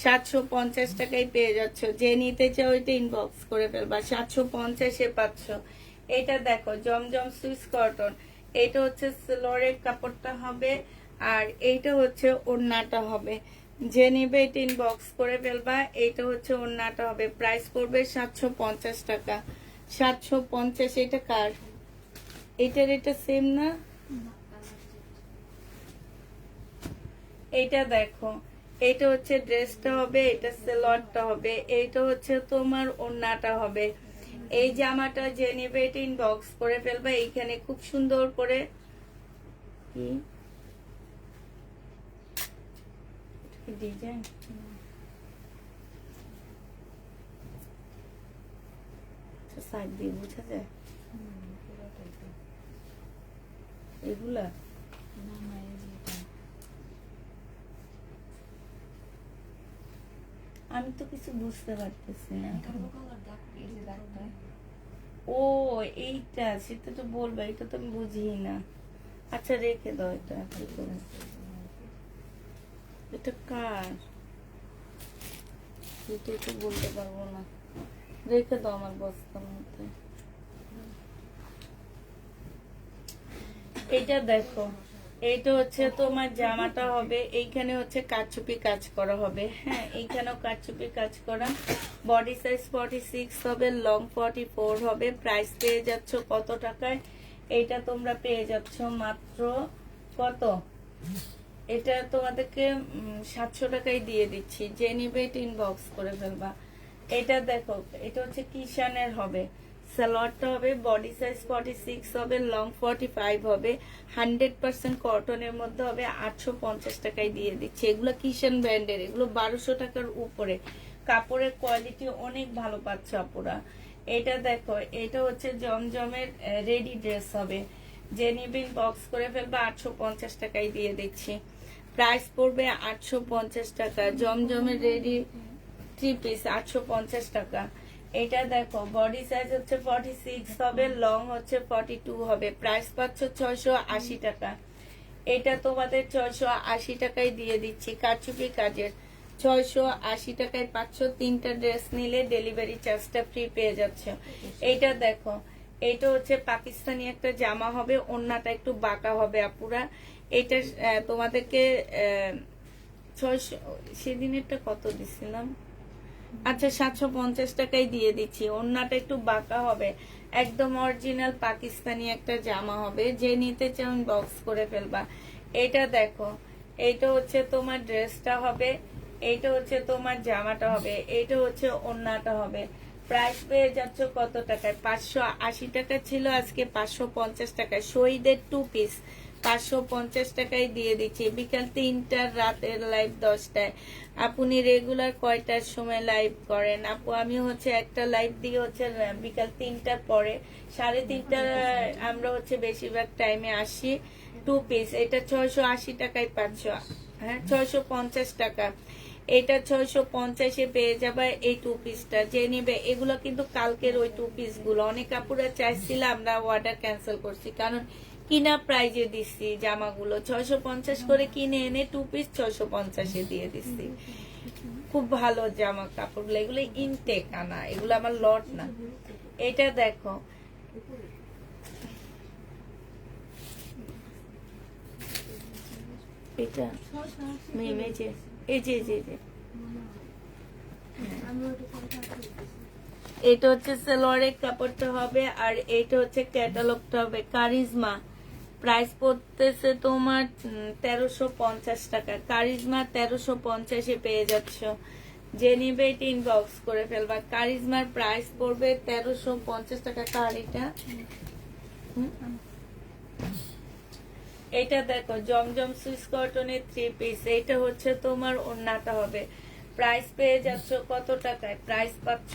750 টাকায় পেয়ে যাচ্ছ, যে নিতে চাও ওইটা ইনবক্স করে ফেলবা, 750-এ পাচ্ছ। এটা দেখো জমজম সুইস কটন, এটা হচ্ছে সিলরের কাপড়টা হবে আর এইটা হচ্ছে ওড়নাটা হবে। যে নিবে এটা ইনবক্স করে ফেলবা। এইটা হচ্ছে ওড়নাটা হবে, প্রাইস পড়বে 750 টাকা। 750। এটা কার? এটার এটা সেম না? এইটা দেখো, এইটা হচ্ছে ড্রেসটা হবে, এটা সেলরটা হবে, এইটা হচ্ছে তোমার ওড়নাটা হবে। এই জামাটা যে নেবে এটা ইনবক্স করে ফেলবা। এইখানে খুব সুন্দর করে ডিজাইন সাইড দিয়ে বোঝা যায় এগুলা। আমি তো কিছু বুঝতে পারতেছি না। ও এইটা, সেটা তো বলবা, এটা তো আমি বুঝি না। আচ্ছা রেখে দাও এটা। এটা কার? এটা তো বলতে পারবো না, রেখে দাও আমার বস্তার মধ্যে। এটা দেখো, এইটা হচ্ছে তোমার জামাটা হবে, এইখানে হচ্ছে কারচুপি কাজ করা হবে। হ্যাঁ, এইখানেও কারচুপি কাজ করা। বডি সাইজ 46 হবে, লং 44 হবে। প্রাইস পেয়ে যাচ্ছ কত টাকায়? এইটা তোমরা পেয়ে যাচ্ছ মাত্র কত? এটা তোমাদেরকে 700 টাকায় দিয়ে দিচ্ছি। যে নিবে এটা ইনবক্স করে ফেলবা। এটা দেখো, এটা হচ্ছে কিষানের হবে, সালোয়ারটা হবে, বডি সাইজ 46 হবে, লং 45 হবে, 100% কটনের মধ্যে হবে। 850 টাকায় দিয়ে দিচ্ছি। এগুলো কিষান ব্র্যান্ডের, এগুলো 1200 টাকার উপরে। কাপড়ের কোয়ালিটি অনেক ভালো পাচ্ছ আপুরা। এটা দেখো, এটা হচ্ছে জমজমের রেডি ড্রেস হবে। যে নিবিন বক্স করে ফেলবে, 850 টাকায় দিয়ে দিচ্ছি। প্রাইস পড়বে 850 টাকা। জমজমের রেডি 3 পিস 850 টাকা। এটা দেখো, বডি সাইজ হচ্ছে 46 হবে, লং হচ্ছে 42 হবে। প্রাইস পাচ্ছ 680 টাকা। এটা তোমাদের 680 টাকায় দিয়ে দিচ্ছি। কারচুপি কাজের 680 টাকায় পাচ্ছ। 3টা ড্রেস নিলে ডেলিভারি চার্জটা ফ্রি পেয়ে যাচ্ছে। এইটা দেখো, এইটা হচ্ছে পাকিস্তানি একটা জামা হবে, ওড়নাটা একটু বাঁকা হবে আপুরা। এটা তোমাদেরকে 600, সেদিনেরটা কত দিছিলাম? আচ্ছা 750 টাকায় দিয়ে দিচ্ছি। ওড়নাটা একটু বাঁকা হবে, একদম অরিজিনাল পাকিস্তানি একটা জামা হবে। যে নিতে চাও বক্স করে ফেলবা। এটা দেখো, এইটা হচ্ছে তোমার ড্রেসটা হবে, এইটা হচ্ছে তোমার জামাটা হবে, এইটা হচ্ছে ওড়নাটা হবে। প্রাইস পেয়ে যাচ্ছ কত টাকায়? 580 টাকা ছিল, আজকে 550 টাকায়। শহীদের 2 পিস 550 টাকায় দিয়ে দিচ্ছি। বিকাল 3টার, রাতের লাইভ 10টায়। আপনি রেগুলার কয়টার সময় লাইভ করেন? আপু আমি হচ্ছে একটা লাইভ দিয়ে হচ্ছে বিকাল 3টার পরে, 3:30টার আমরা হচ্ছে বেশিরভাগ টাইমে আসি। 2 পিস, এটা 680 টাকায় পাচ্ছ। হ্যাঁ, 650 টাকা। এটা 650-এ পেয়ে যাবে এই 2 পিসটা। যে নিবে, এগুলো কিন্তু কালকের ওই 2 পিস গুলো। অনেক কাপড়ে চাইছিল, আমরা অর্ডার ক্যান্সেল করছি, কারণ কিনা প্রাইজে দিচ্ছি জামাগুলো। 650 করে কিনে এনে 2 পিস 650-এ দিয়ে দিচ্ছি। খুব ভালো জামা কাপড়গুলো, এগুলো ইনটেক আনা, এগুলো আমার লট না। এটা দেখো, এটা মেমে এই যে এটা হচ্ছে সালোয়ারের কাপড়টা হবে আর এইটা হচ্ছে ক্যাটালগটা হবে। কারিজমা প্রাইস পড়তেছে তোমার 1350 টাকা। কারিজমা 1350-এ পেয়ে যাচ্ছ। যে নিবে এটা ইনবক্স করে ফেলবা। কারিজমার প্রাইস পড়বে 1350 টাকা। কার এটা? এটা দেখো, জমজম সুইস কটনের 3 পিস। এটা হচ্ছে তোমার ওড়নাটা হবে। প্রাইস পেয়ে যাচ্ছ কত টাকায়? প্রাইস পাচ্ছ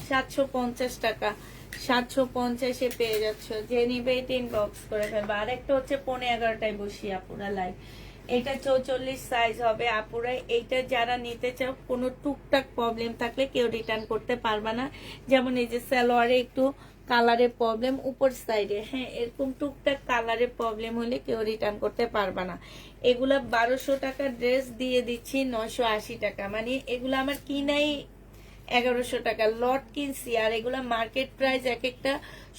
750 টাকা। 750-এ পেয়ে যাচ্ছ। যে নিবে এটা ইনবক্স করে ফেলবা। আরেকটা হচ্ছে 11:30টায় বসি আপুরা লাইভ। এটা 44 সাইজ হবে আপুরা। এইটা যারা নিতে চাও, কোনো টুকটাক প্রবলেম থাকলে কেউ রিটার্ন করতে পারবে না। যেমন এই যে সালোয়ারে একটু কালারের প্রবলেম উপর সাইডে, হ্যাঁ, এরকম টুকটাক কালারের প্রবলেম হলে কেউ রিটার্ন করতে পারবে না। এগুলা 1200 টাকা ড্রেস দিয়ে দিচ্ছি 980 টাকা, মানে এগুলো আমার কিনাই 1100 টাকা, লট কিনছি। আর এগুলা মার্কেট প্রাইস এক একটা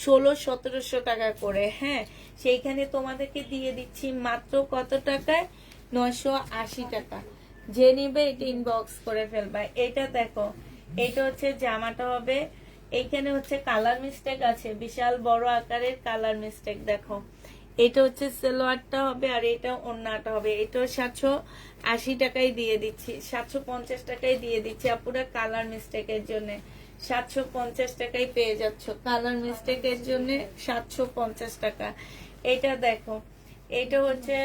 1600-1700 টাকা করে, হ্যাঁ। সেইখানে তোমাদেরকে দিয়ে দিচ্ছি মাত্র কত টাকায়? 980 টাকা। যে নিবে এটা ইনবক্স করে ফেলবা। এটা দেখো, এটা হচ্ছে জামাটা হবে, এইখানে হচ্ছে কালার মিস্টেক আছে, বিশাল বড় আকারের কালার মিস্টেক। দেখো, এটা হচ্ছে সালোয়ারটা হবে আর এটা ওড়নাটা হবে। এটাও 780 টাকায় দিয়ে দিচ্ছি, 750 টাকায় দিয়ে দিচ্ছি আপুরা। কালার মিস্টেকের জন্য 750 টাকায় পেয়ে যাচ্ছ, কালার মিস্টেকের জন্য 750 টাকা। এটা দেখো, এটা হচ্ছে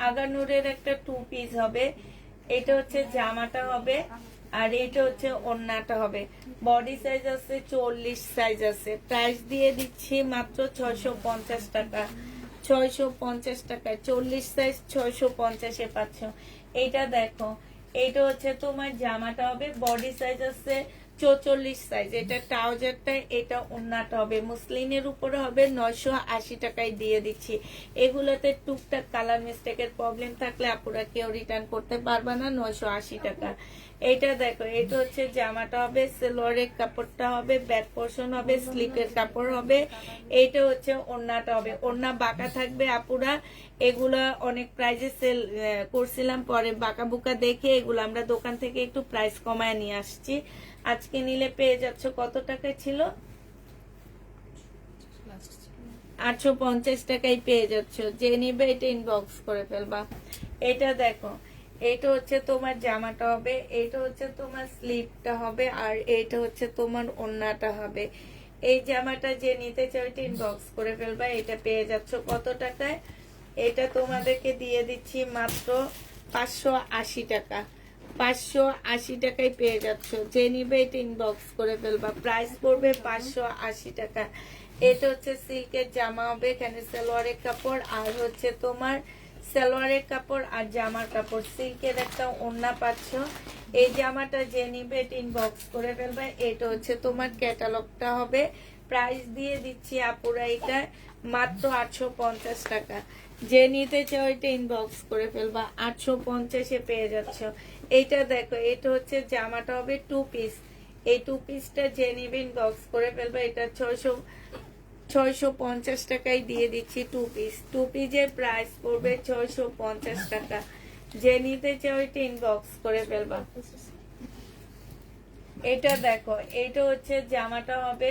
আগানুরের একটা 2 পিস হবে। এটা হচ্ছে জামাটা হবে আর এটা হচ্ছে ওড়নাটা হবে। বডি সাইজ আছে 40 সাইজ আছে। প্রাইস দিয়ে দিচ্ছি মাত্র 650 টাকা, 650 টাকায় 40 সাইজ 650-এ পাচ্ছ। এইটা দেখো, এইটা হচ্ছে তোমার জামাটা হবে, বডি সাইজ আছে 44 সাইজ। এটা ট্রাউজারটা, এটা ওড়নাটা হবে। মুসলিনের উপরে হবে 980 টাকায় দিয়ে দিচ্ছি। এগুলোতে টুকটাক কালার মিস্টেকের প্রবলেম থাকলে আপুরা কেউ রিটার্ন করতে পারবে না, 980 টাকা। এটা দেখো, এটা হচ্ছে জামাটা হবে, সেলোয়ারের কাপড়টা হবে, ব্যাক পোর্শন হবে, স্লিপের কাপড় হবে। এইটা হচ্ছে ওড়নাটা হবে, ওড়না বাঁকা থাকবে আপুরা। এগুলা অনেক প্রাইজে সেল করছিলাম, পরে বাঁকা বুকা দেখে এগুলো আমরা দোকান থেকে একটু প্রাইস কমায় নিয়ে আসছি। আজকে নিলে পেয়ে যাচ্ছ কত টাকায় ছিল? 850 টাকায় পেয়ে যাচ্ছ। যে নিবে এটা ইনবক্স করে ফেলবা। এটা দেখো, এটা হচ্ছে তোমার জামাটা হবে, এটা হচ্ছে তোমার স্লিপটা হবে আর এটা হচ্ছে তোমার ওড়নাটা হবে। এই জামাটা যে নিতে চাও এটা ইনবক্স করে ফেলবা। এটা পেয়ে যাচ্ছ কত টাকায়? এটা তোমাদেরকে দিয়ে দিচ্ছি মাত্র 580 টাকা, 580 টাকায় পেয়ে যাচ্ছ। যে নিবে এটা ইনবক্স করে ফেলবা। প্রাইস পড়বে 580 টাকা। এটা হচ্ছে সিল্কের জামা হবে, এখানে সালোয়ারের কাপড় আর হচ্ছে তোমার সালোয়ারের কাপড় আর জামার কাপড়, সিল্কের একটা ওড়না পাচ্ছ। এই জামাটা যে নিবে এটা ইনবক্স করে ফেলবে। এটা হচ্ছে তোমার ক্যাটালগটা হবে। প্রাইস দিয়ে দিচ্ছি আপুরা এটা মাত্র 850 টাকা। যে নিতে চাও এটা ইনবক্স করে ফেলবা, 850-এ পেয়ে যাচ্ছ। এইটা দেখো, এটা হচ্ছে জামাটা হবে 2 পিস। এই 2 পিসটা যে নিবে ইনবক্স করে ফেলবা। এটা 650 টাকায় দিয়ে দিচ্ছি 2 পিস। 2 পিসের প্রাইস পড়বে 650 টাকা। যে নিতে চাও এটা ইনবক্স করে ফেলবা। এটা দেখো, এটা হচ্ছে জামাটা হবে,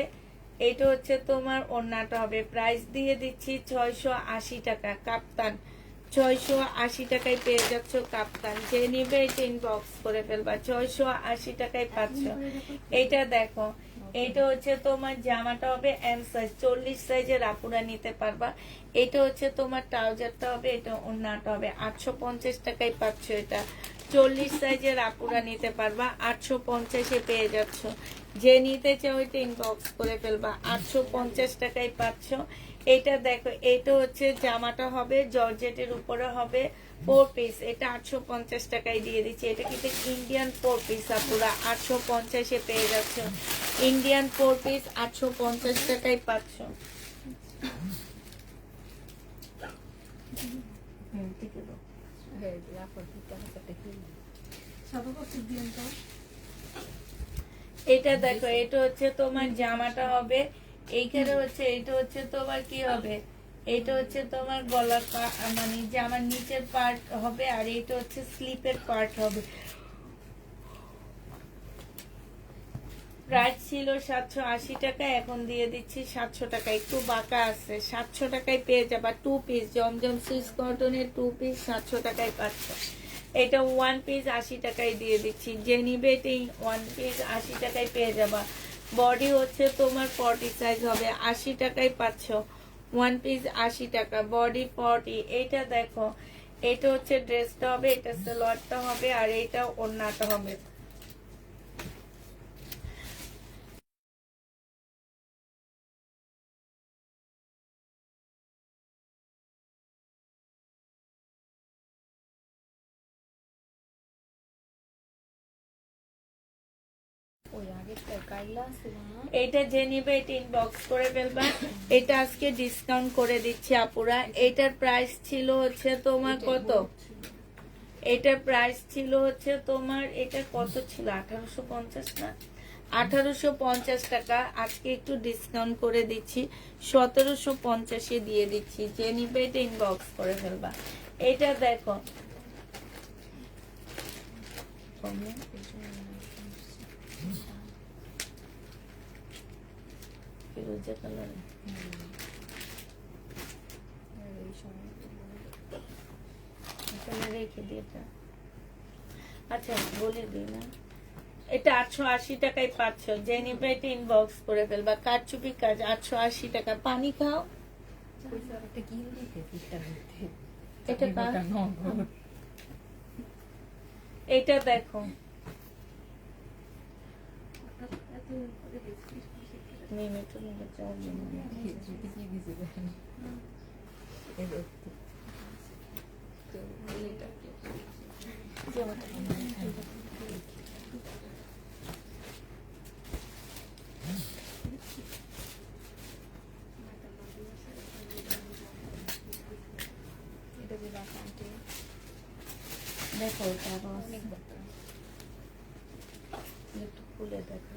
এটা হচ্ছে তোমার ওড়নাটা হবে। প্রাইস দিয়ে দিচ্ছি 680 টাকা। কাপ্তান 680 টাকায় পেয়ে যাচ্ছ কাপ্তান। যে নিবে এটা ইনবক্স করে ফেলবা, 680 টাকায় পাচ্ছ। এটা দেখো, এটা হচ্ছে তোমার জামাটা হবে এম সাইজ, 40 সাইজের আপুরা নিতে পারবা। এটা হচ্ছে তোমার ট্রাউজারটা হবে, এটা ওড়নাটা হবে। 850 টাকায় পাচ্ছ। এটা 40 সাইজের আপুরা নিতে পারবা, 850-এ পেয়ে যাচ্ছ। যে নিতে চাও এটা ইনবক্স করে ফেলবা, 850 টাকায় পাচ্ছ। এটা দেখো, এটা হচ্ছে জামাটা হবে, জর্জেটের উপরে হবে 4 পিস। এটা 850 টাকায় দিয়ে দিচ্ছি। এটা কিন্তু ইন্ডিয়ান 4 পিস আপুরা, 850-এ পেয়ে যাচ্ছ। ইন্ডিয়ান 4 পিস 850 টাকায় পাচ্ছ। ঠিক আছে। এটা দেখো, এটা হচ্ছে তোমার জামাটা হবে, এইখানে হচ্ছে এটা হচ্ছে তোমার কি হবে, এটা হচ্ছে তোমার গলার মানে জামার নিচের পার্ট হবে আর এটা হচ্ছে স্লিপের পার্ট হবে। প্রাইস ছিল 780 টাকা, এখন দিয়ে দিচ্ছি 700 টাকা। একটু বাঁকা আছে, 700 টাকায় পেয়ে যাবা 2 পিস জমজম সুইস কটনের 2 পিস 700 টাকায় পাচ্ছ। এটা 1 পিস 80 টাকায় দিয়ে দিচ্ছি। যে নিবে এটা 1 পিস 80 টাকায় পেয়ে যাবা। বডি হচ্ছে তোমার 40 সাইজ হবে, 80 টাকায় পাচ্ছ। 1 পিস 80 টাকা, বডি 40। এটা দেখো, এটা হচ্ছে ড্রেসটা হবে, এটা সালোয়ারটা হবে আর এটা ওড়নাটা হবে। ওই আগেরটা কাইলা আছে না? এটা যে নিবে এটা ইনবক্স করে ফেলবা। এটা আজকে ডিসকাউন্ট করে দিচ্ছি আপুরা। এটার প্রাইস ছিল হচ্ছে তোমার কত, এটার প্রাইস ছিল হচ্ছে তোমার, এটা কত ছিল 1850 না, 1850 টাকা। আজকে একটু ডিসকাউন্ট করে দিচ্ছি, 1750 দিয়ে দিচ্ছি। যে নিবে এটা ইনবক্স করে ফেলবা। এটা দেখো ফিরোজা কালার, এখানে রেখে দিই এটা। আচ্ছা বলে দিই না, এটা 880 টাকায় পাচ্ছ। যে নিবে এটা ইনবক্স করে ফেলবা। কারচুপি কাজ 880 টাকা। পানি খাও। এটা কার? এটা দেখো মিনিট নিয়ে যাও। দেখো এটা আরো আছে। একটু খুলে দেখো।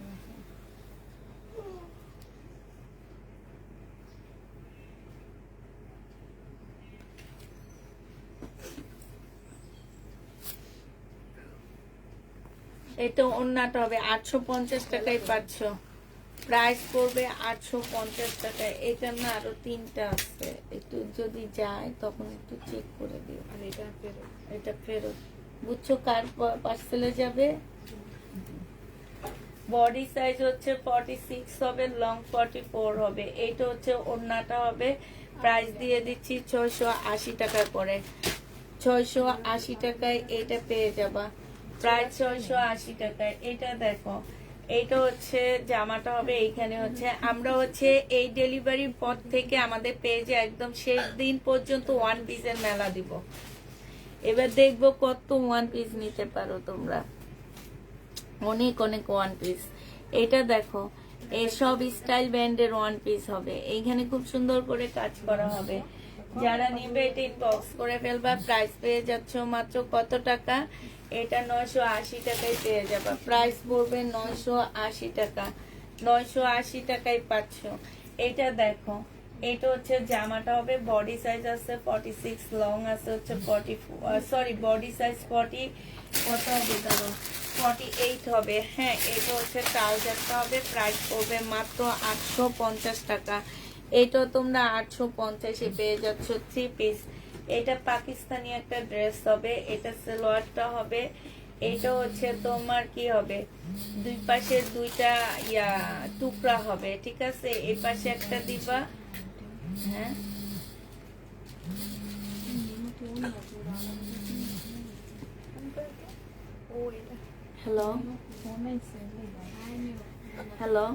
এটা অন্যটা হবে 850 টাকায় পাচ্ছ। প্রাইস পড়বে 850 টাকায়। এটা না আরো 3টা আছে, একটু যদি যায় তখন একটু চেক করে দিও। আর এটা ফেরত। এটা ফেরত, বুঝছো? কার পার্সেলে যাবে? বডি সাইজ হচ্ছে 46 হবে, লং 44 হবে। এইটা হচ্ছে ওড়নাটা হবে। প্রাইস দিয়ে দিচ্ছি 680 টাকা করে। 680 টাকায় এটা পেয়ে যাবা, প্রায় 680 টাকায়। এটা দেখো, এইটা হচ্ছে জামাটা হবে। এইখানে হচ্ছে আমরা হচ্ছে এই ডেলিভারির পর থেকে আমাদের পেজে একদম শেষ দিন পর্যন্ত ওয়ান পিসের মেলা দিব। এবার দেখবো কত ওয়ান পিস নিতে পারো তোমরা, অনেক অনেক ওয়ান পিস। এটা দেখো, এই সব স্টাইল ব্যান্ডের ওয়ান পিস হবে। এইখানে খুব সুন্দর করে কাজ করা হবে। যারা নিবে এটা ইনবক্স করে ফেলবা। প্রাইস পেয়ে যাচ্ছ মাত্র কত টাকা? এটা 980 টাকায় পেয়ে যাবা। প্রাইস পড়বে 980 টাকা। 980 টাকায় পাচ্ছ। এটা দেখো, এটা হচ্ছে জামাটা হবে। বডি সাইজ আছে 46, লং আছে হচ্ছে 44, সরি বডি সাইজ 40, কত হবে ধরো 48 হবে। হ্যাঁ, এটা হচ্ছে ট্রাউজারটা হবে। প্রাইস পড়বে মাত্র 850 টাকা। এটা তোমরা 850-এ পেয়ে যাচ্ছ 3 পিস। এটা পাকিস্তানি একটা ড্রেস হবে। এটা সালোয়ারটা হবে। এটা হচ্ছে তোমার কি হবে, দুই পাশে দুইটা টুকরা হবে, ঠিক আছে? এই পাশে একটা দিবা। হ্যাঁ, হ্যালো হ্যালো,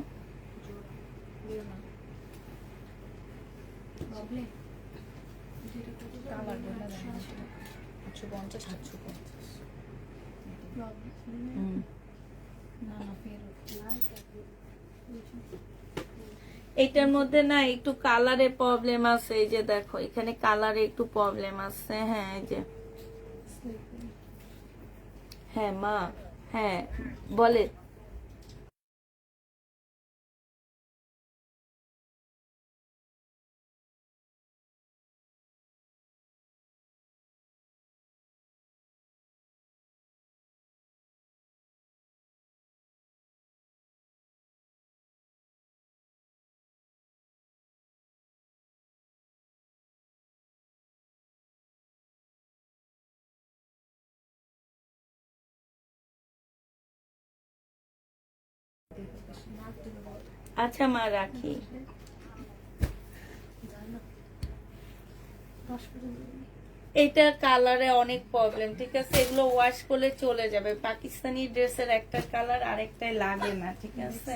এটার মধ্যে না একটু কালারের প্রবলেম আছে। এই যে দেখো, এখানে কালারে একটু প্রবলেম আছে। হ্যাঁ, এই যে, হ্যাঁ মা, হ্যাঁ বলে। আচ্ছা মা, রাখি। এটা কালারে অনেক প্রবলেম, ঠিক আছে? এগুলো ওয়াশ করলে চলে যাবে। পাকিস্তানি ড্রেসের একটা কালার আরেকটাই লাগে না, ঠিক আছে?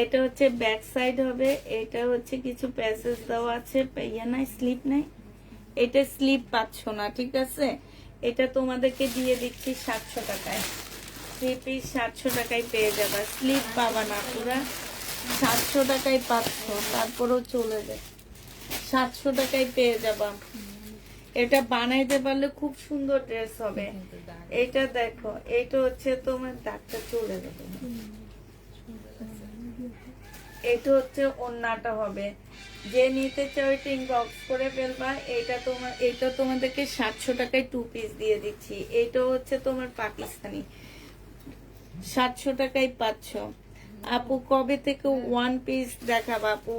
এটা হচ্ছে ব্যাক সাইড হবে। এটা হচ্ছে কিছু প্যাসেজ দেওয়া আছে, ইয়া নাই, স্লিপ নাই। এটা স্লিপ পাচ্ছ না, ঠিক আছে? এটা তোমাদেরকে দিয়ে দিচ্ছি 700 টাকায়। থ্রি পিস 700 টাকায় পেয়ে যাবা, স্লিপ পাবা না পুরা 700 টাকায় পাচ্ছ, তারপরেও চলে যায় 700 টাকায় পেয়ে যাবা। এটা বানাইতে পারলে খুব সুন্দর ড্রেস হবে। এটা দেখো, এটা হচ্ছে তোমার দাগটা চলে যাবে, এটা হচ্ছে ওন্নাটা হবে। যে নিতে চাও এটা ইনবক্স করে ফেলবা। এটা তোমাদেরকে 700 টাকায় 2 পিস দিয়ে দিচ্ছি। এটা হচ্ছে তোমার পাকিস্তানি, 700 টাকায় পাচ্ছ। আপু কবে থেকে 1 পিস দেখাবা আপু?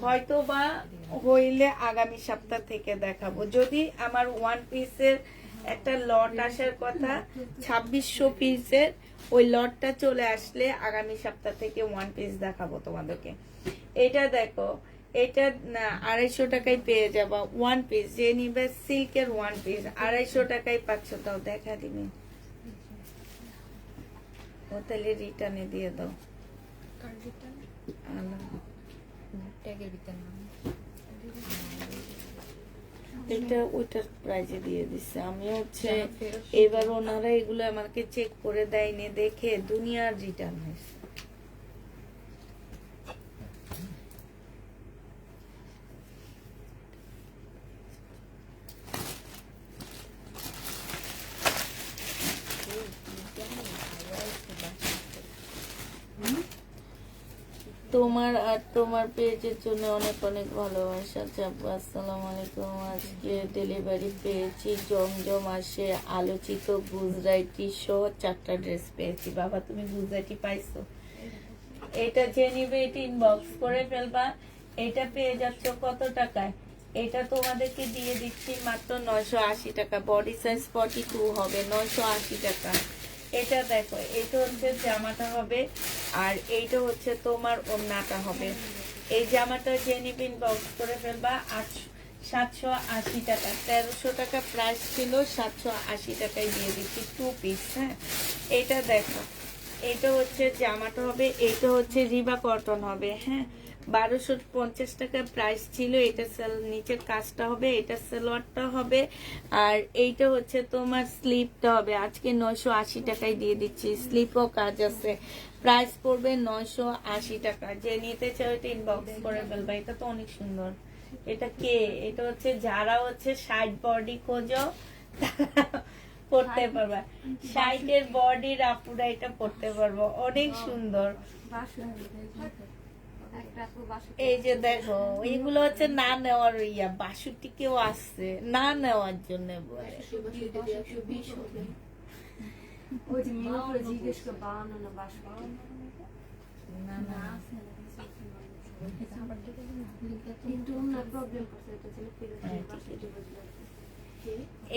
হয়তো বা হইলে আগামী সপ্তাহ থেকে দেখাবো। যদি আমার 1 পিসের একটা লট আসার কথা 2600 পিসের, ওই লটটা চলে আসলে আগামী সপ্তাহ থেকে 1 পিস দেখাবো তোমাদেরকে। এটা দেখো, এটা 250 টাকায় পেয়ে যাবা 1 পিস। যে নিবে সিল্কের 1 পিস 250 টাকায় পাচ্ছ। তাও দেখা দিবি ও, তাহলে রিটার্নে দিয়ে দাও। এটা ওইটার প্রাইজে দিয়ে দিচ্ছে। আমি হচ্ছে এবার ওনারা এগুলো আমাকে চেক করে দেয়নি দেখে দুনিয়ার রিটার্ন হয়েছে। তোমার আর তোমার পেজের জন্য অনেক অনেক ভালোবাসা। চাপু আসসালামু আলাইকুম। আজকে ডেলিভারি পেয়েছি, জমজম আসে আলোচিত গুজরাটি সহ 4টা ড্রেস পেয়েছি। বাবা তুমি গুজরাটি পাইছো? এটা যে নিবে এটা ইনবক্স করে ফেলবা। এটা পেয়ে যাচ্ছ কত টাকায়? এটা তোমাদেরকে দিয়ে দিচ্ছি মাত্র 980 টাকা। বডি সাইজ 42 হবে, 980 টাকা। এটা দেখো, এটা হচ্ছে জামাটা হবে, আর এইটা হচ্ছে তোমার ওড়নাটা হবে। এই জামাটা যে নিবে ইনবক্স করে ফেলবা। 780 টাকা, 1300 টাকা প্রাইস ছিল, 780 টাকায় দিয়ে দিচ্ছি 2 পিস। হ্যাঁ, এটা দেখো, এটা হচ্ছে জামাটা হবে, এটা হচ্ছে রিবা কটন হবে। হ্যাঁ, 1250 টাকা প্রাইস ছিল। এটা নিচের কাজটা হবে, এটা সালোয়ারটা হবে, আর এইটা হচ্ছে তোমার স্লিপটা হবে। আজকে 980 টাকায় দিয়ে দিচ্ছি, স্লিপও কাজ আছে। প্রাইস পড়বে 980 টাকা। যে নিতে চাও এটা ইনবক্স করে ফেলবা। এটা তো অনেক সুন্দর। এটা কে? এটা হচ্ছে যারা হচ্ছে 60 বডি খোঁজো পড়তে পারবা। 60 বডির আপুরা এটা পড়তে পারবো, অনেক সুন্দর। এই যে দেখো, এইগুলো হচ্ছে না নেওয়ার ইয়া, 62 কেউ আসছে না নেওয়ার জন্য বলে।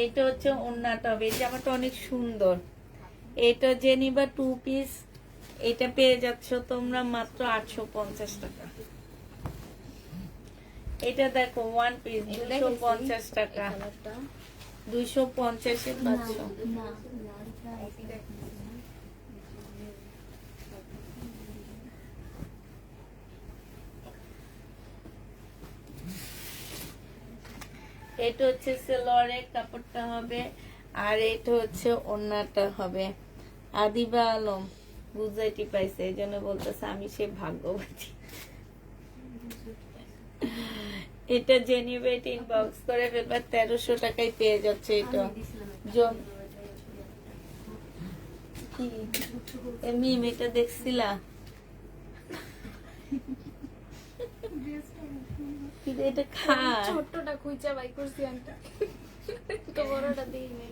এটা হচ্ছে ওড়নাটা হবে। এই জামাটা অনেক সুন্দর। এটা যে নিবা 2 পিস, এটা পেয়ে যাচ্ছ তোমরা মাত্র 850 টাকা। এটা দেখো 1 পিস 250 টাকা, 250 এ পাচ্ছ। এটা হচ্ছে সালোয়ারের কাপড়টা হবে, আর এটা হচ্ছে ওড়নাটা হবে। আদিবা আলম গুজরাটি পাইছে, এই জন্য বলতেছে আমি সে ভাগ্যবতী। এটা জেনিবে এটা ইনবক্স করে ফেলবা, 1300 টাকায় পেয়ে যাচ্ছে। এটা মিম এটা দেখছিলা? এটা খা, ছোটটা খুঁজা বাই করছি আমি, তো বড়টা দেই নাই।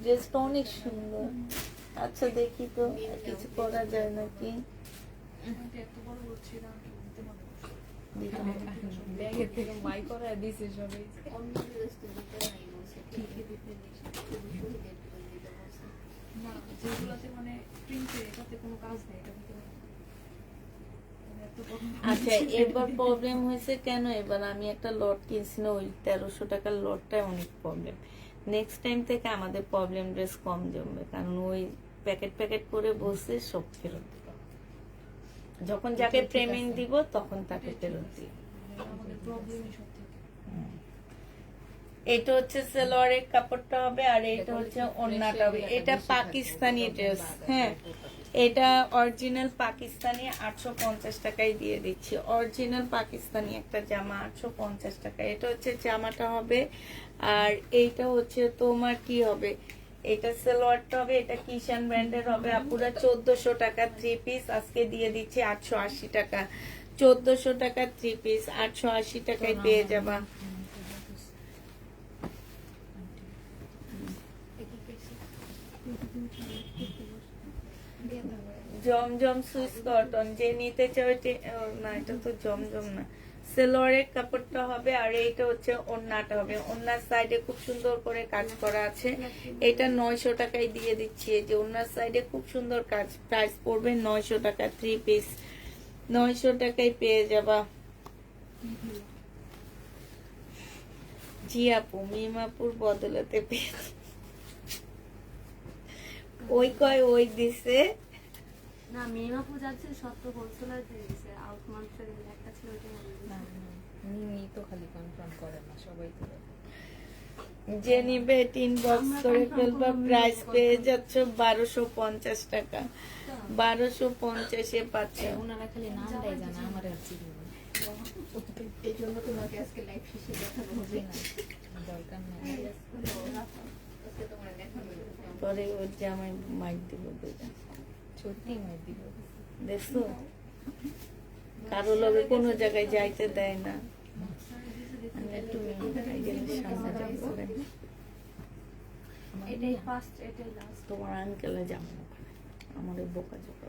ড্রেসটা অনেক সুন্দর। আচ্ছা দেখি তো কিছু করা যায় নাকি। ব্যাগের থেকে বাই করে দিছে সবাই। যেগুলোতে মানে প্রিন্টে এটাতে কোনো কাজ নেই, এটা আচ্ছা এবার প্রবলেম হয়েছে কেন? এবার আমি একটা লট কিনছি না, ওই 1300 টাকার লটটাই অনেক প্রবলেম। নেক্সট টাইম থেকে আমাদের প্রবলেম ড্রেস কম জমবে, কারণ ওই প্যাকেট প্যাকেট করে বসে সব ফেরত দিব। যখন যাকে পেমেন্ট দিব তখন তাকে ফেরত দিব। আমাদের প্রবলেমই সব থেকে। এটা হচ্ছে সালোয়ারের কাপড়টা হবে, আর এটা হচ্ছে ওড়নাটা হবে। এটা পাকিস্তানি ড্রেস, হ্যাঁ এটা অরিজিনাল পাকিস্তানি, 850 টাকায় দিয়ে দিচ্ছি। অরিজিনাল পাকিস্তানি একটা জামা 850 টাকা। এটা হচ্ছে জামাটা হবে, আর এইটা হচ্ছে তোমার কি হবে, এটা সালোয়ারটা হবে। এটা কিষান ব্র্যান্ডের হবে আপুরা, 1400 টাকা 3 পিস। আজকে দিয়ে দিচ্ছি 880 টাকা। 1400 টাকা 3 পিস 880 টাকায় পেয়ে যাবা। জমজম সুইস কটন, যে নিতে চাও না, এটা তো জমজম না, সালোয়ারের কাপড়টা হবে, আর এইটা হচ্ছে ওড়নাটা হবে। ওড়নার সাইডে খুব সুন্দর করে কাজ করা আছে। এটা 900 টাকায় দিয়ে দিচ্ছি। এই যে ওড়নার সাইডে খুব সুন্দর কাজ, প্রাইস পড়বে 900 টাকা 3 পিস, 900 টাকায় পেয়ে যাবা। জি আপু, মিমাপুর বদলাতে পেয়েছি। ওই কয় ওই দিছে না মিমা পূজা আছে সত্য হোলসেলার দিয়ে দিছে আউট মান্থের একটা ছিল ওটা না মিমি তো খালি কনফার্ম করে না, সবাই তো যে নিবে 3 বক্স করে ফেলবা। প্রাইস পেয়ে যাচ্ছ 1250 টাকা, 1250 এ পাচ্ছে। ওনারা খালি নামটাই জানে, আমার আর চিনি না। এই জন্য তোমাকে আজকে লাইভ শেষে দেখানো হবে বুঝি না, দরকার নেই। আজকে তোমার দেখানো হবে। পরে ওর জামাই মাইক দিব দুইটা, সত্যি মাই দিব। দেখছো কারো লগে কোনো জায়গায় যাইতে দেয় না। আমি একটু আইডিয়ালের সামনে যাব বলেন, এটাই ফার্স্ট এটাই লাস্ট তোমার আঙ্কেলে যাবো ওখানে, আমার ওই বোকা জোকা।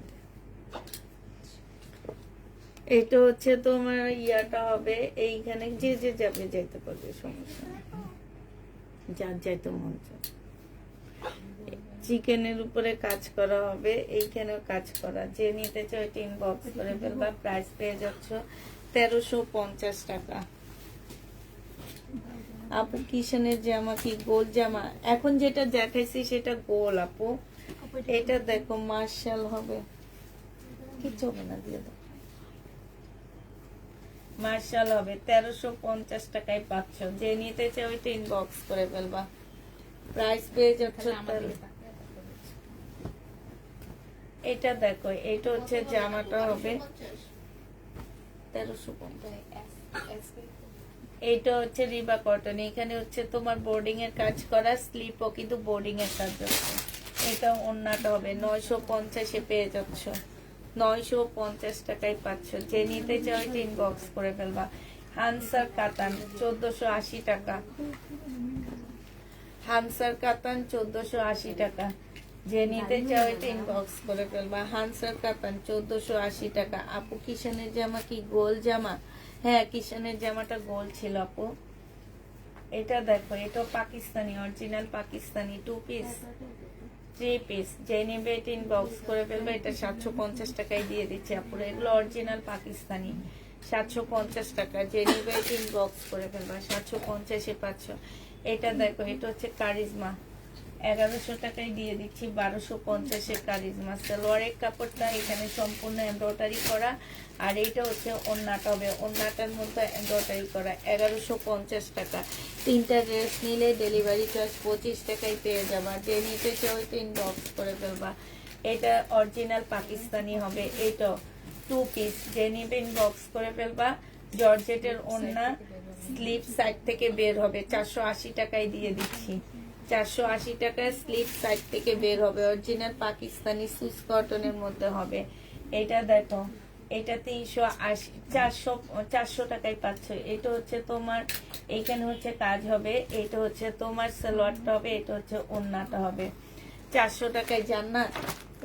এটা হচ্ছে তোমার ইয়াটা হবে, এইখানে যে যে যাবে যাইতে পারবে, সমস্যা নেই, যার যাইতে মন চায়। চিকেনের উপরে কাজ করা হবে, এইখানেও কাজ করা। যে নিতে চাই 3 বক্স করে ফেলবা। প্রাইস পেয়ে যাচ্ছ 1350 টাকা। আপু কিষানের জামা কি গোল জামা? এখন যেটা দেখাইছি সেটা গোল আপু। এটা দেখো মার্শাল হবে, কিচ্ছু হবে না, দিয়ে দাও। মার্শাল হবে 1350 টাকায় পাচ্ছ। যে নিতে চাই ওই 3 বক্স করে ফেলবা। প্রাইস পেয়ে যাচ্ছ খালি আমার দিকে 1300। তাকায় তারপর বলছি। এটা দেখো, এটা হচ্ছে জামাটা হবে 1350। এইটা হচ্ছে রিবা কটন, এখানে হচ্ছে তোমার বোর্ডিং এর কাজ করা, স্লিপও কিন্তু বোর্ডিং এর কাজ আছে। এটা ওন্নাটা হবে 950 এ পেয়ে যাচ্ছ, 950 টাকায় পাচ্ছ। যে নিতে চাও 3 বক্স করে ফেলবা। হানসার কাতান 1480 টাকা, হানসার কাতান 1480 টাকা। যে নিতে চাও 3 বক্স করে ফেলবা। হানসার কাতান 1480 টাকা। আপু কিষানের জামা কি গোল জামা? হ্যাঁ কিষানের জামাটা গোল ছিল আপু। এটা দেখো, এটা Pakistani, original Pakistani 2 piece 3 piece. যে নিবে 3 বক্স করে ফেলবে। এটা 750 টাকায় দিয়ে দিচ্ছে আপুরা। এগুলো অরিজিনাল পাকিস্তানি, 750 টাকা। যে নিবে 3 বক্স করে ফেলবা, 750 এ পাচ্ছ। এটা দেখো, এটা হচ্ছে কারিজমা, 1100 টাকায় দিয়ে দিচ্ছি, 1250 এর কারিজমা। সালোয়ারের কাপড়টা এখানে সম্পূর্ণ এমব্রয়ডারি করা, আর এইটা হচ্ছে ওন্নাটা হবে, ওন্নাটার মধ্যে এমব্রয়ডারি করা, 1150 টাকা। 3টা ড্রেস নিলে ডেলিভারি চার্জ 25 টাকায় পেয়ে যাবা। যে নিতে চাও 3 বক্স করে ফেলবা। এটা অরিজিনাল পাকিস্তানি হবে, এইটা 2 পিস। যে নিবে বক্স করে ফেলবা। জর্জেটের ওন্না, স্লিপ সাইড থেকে বের হবে, 480 টাকায় দিয়ে দিচ্ছি, 480 টাকায় স্লিপ সাইড থেকে বের হবে। অরিজিনাল পাকিস্তানি সুইস কটনের মধ্যে হবে। এটা দেখো, এটা 380, 400 টাকায় পাচ্ছ। এটা হচ্ছে তোমার, এইখানে হচ্ছে কাজ হবে, এটা হচ্ছে তোমার সালোয়ারটা হবে, এটা হচ্ছে ওন্নাটা হবে। 400 টাকায়। জান্নাত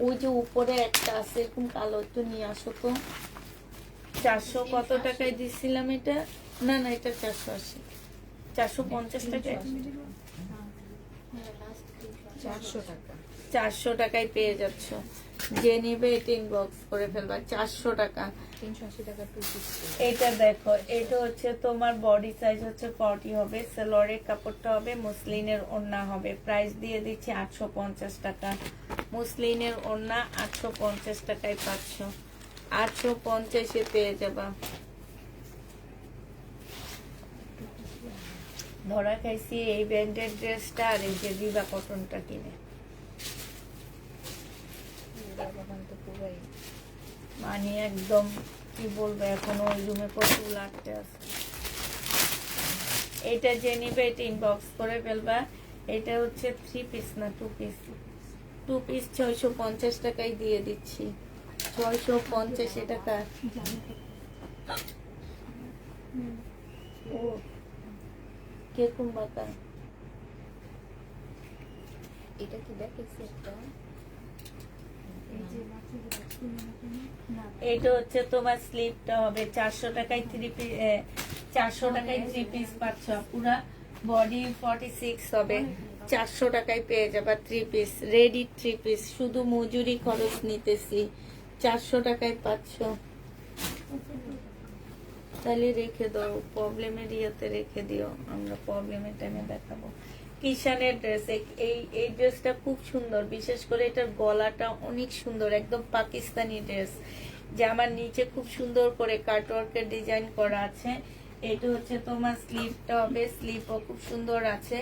ওই যে উপরে একটা আছে এরকম কালো, একটু নিয়ে আসো তো। 400 কত টাকায় দিছিলাম এটা? না না, এটা 480, 450 টাকায়, 400 টাকা। 400 টাকায় পেয়ে যাচ্ছ। যে নিবে 3 বক্স করে ফেলবা, 400 টাকা। 380 টাকা 2 পিস। এটা দেখো, এটা হচ্ছে তোমার বডি সাইজ হচ্ছে 40 হবে, সালোয়ারের কাপড়টা হবে, মুসলিনের ওড়না হবে। প্রাইস দিয়ে দিচ্ছি 850 টাকা। মুসলিনের ওড়না 850 টাকায় পাচ্ছ, 850 এ পেয়ে যাবা। ধরা খাইছি এই ব্র্যান্ডের ড্রেসটা আর এই যে রিবা কটনটা কিনে। তখন তো পুরাই মানে একদম কি বলবো, এখন ওই রুমে প্রচুর আটতে আছে। এটা যে নিবে এটা ইনবক্স করে ফেলবা। এটা হচ্ছে 3 পিস না 2 পিস, 2 পিস 650 টাকায় দিয়ে দিচ্ছি। 650 টাকা। ও কিরকম বাতা। এটা কি দেখেছি একটা এটা হচ্ছে তোমার স্লিপটা হবে 400 টাকায় 3 পিস, 400 টাকায় 3 পিস পাচ্ছ। পুরা বডি 46 হবে, 400 টাকায় পেয়ে যাবা 3 পিস, রেডি 3 পিস। শুধু মজুরি খরচ নিতেছি, 400 টাকায় পাচ্ছ। তাহলে রেখে দাও, প্রবলেমের ইয়েতে রেখে দিও, আমরা প্রবলেমের টাইমে দেখাবো। কিষানের ড্রেস, এই ড্রেসটা খুব সুন্দর, বিশেষ করে এটার গলাটা অনেক সুন্দর, একদম পাকিস্তানি ড্রেস। জামার নিচে খুব সুন্দর করে কাটওয়ার্কের ডিজাইন করা আছে। এটা হচ্ছে তোমার স্লিভটা হবে, স্লিভও খুব সুন্দর আছে।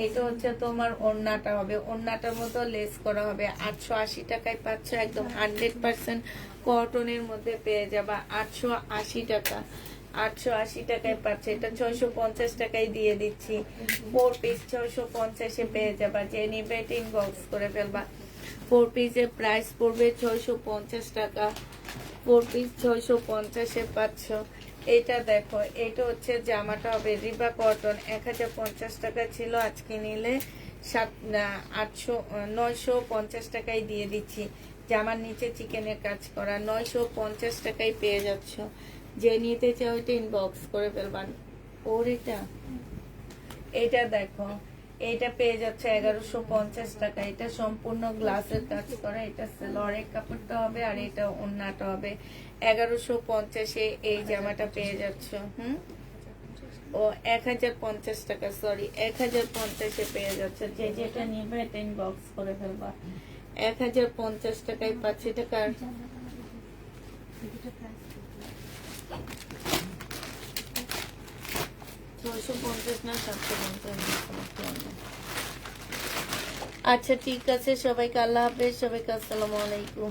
এটা হচ্ছে তোমার ওড়নাটা হবে, ওড়নাটার মতো লেস করা হবে। 880 টাকায় পাচ্ছ, একদম 100% কটনের মধ্যে পেয়ে যাবা। 880 টাকা, 880 টাকায় পাচ্ছে। এটা 650 টাকায় দিয়ে দিচ্ছি। 4 পিস 650-এ পেয়ে যাবা। যে নিবে ইনবক্স করে ফেলবা। 4 পিসের প্রাইস পড়বে 650 টাকা। 4 পিস 650-এ পাচ্ছ। এটা দেখো, এটা হচ্ছে জামাটা হবে রিবা কটন, 1050 টাকা ছিল, আজকে নিলে 950 টাকায় দিয়ে দিচ্ছি। জামার নিচে চিকেনের কাজ করা, 950 টাকায় পেয়ে যাচ্ছ। যে নিতে চাও এটা ইনবক্স করে ফেলবান। ওর এটা দেখো, এটা পেয়ে যাচ্ছে 1150 টাকা। এটা সম্পূর্ণ গ্লাসের কাজ করা, এটা সেলরের কাপড়টা হবে আর এটা ওড়নাটা হবে। 1150-এ এই জামাটা পেয়ে যাচ্ছ। ও 1050 টাকা, সরি 1050-এ পেয়ে যাচ্ছে। যে যেটা নিবে এটা ইনবক্স করে ফেলবা। 1050 টাকায় পাচ্ছে। এটা কার? 650 না 750। আচ্ছা ঠিক আছে, সবাইকে আল্লাহ হাফেজ, সবাইকে আসসালামু আলাইকুম।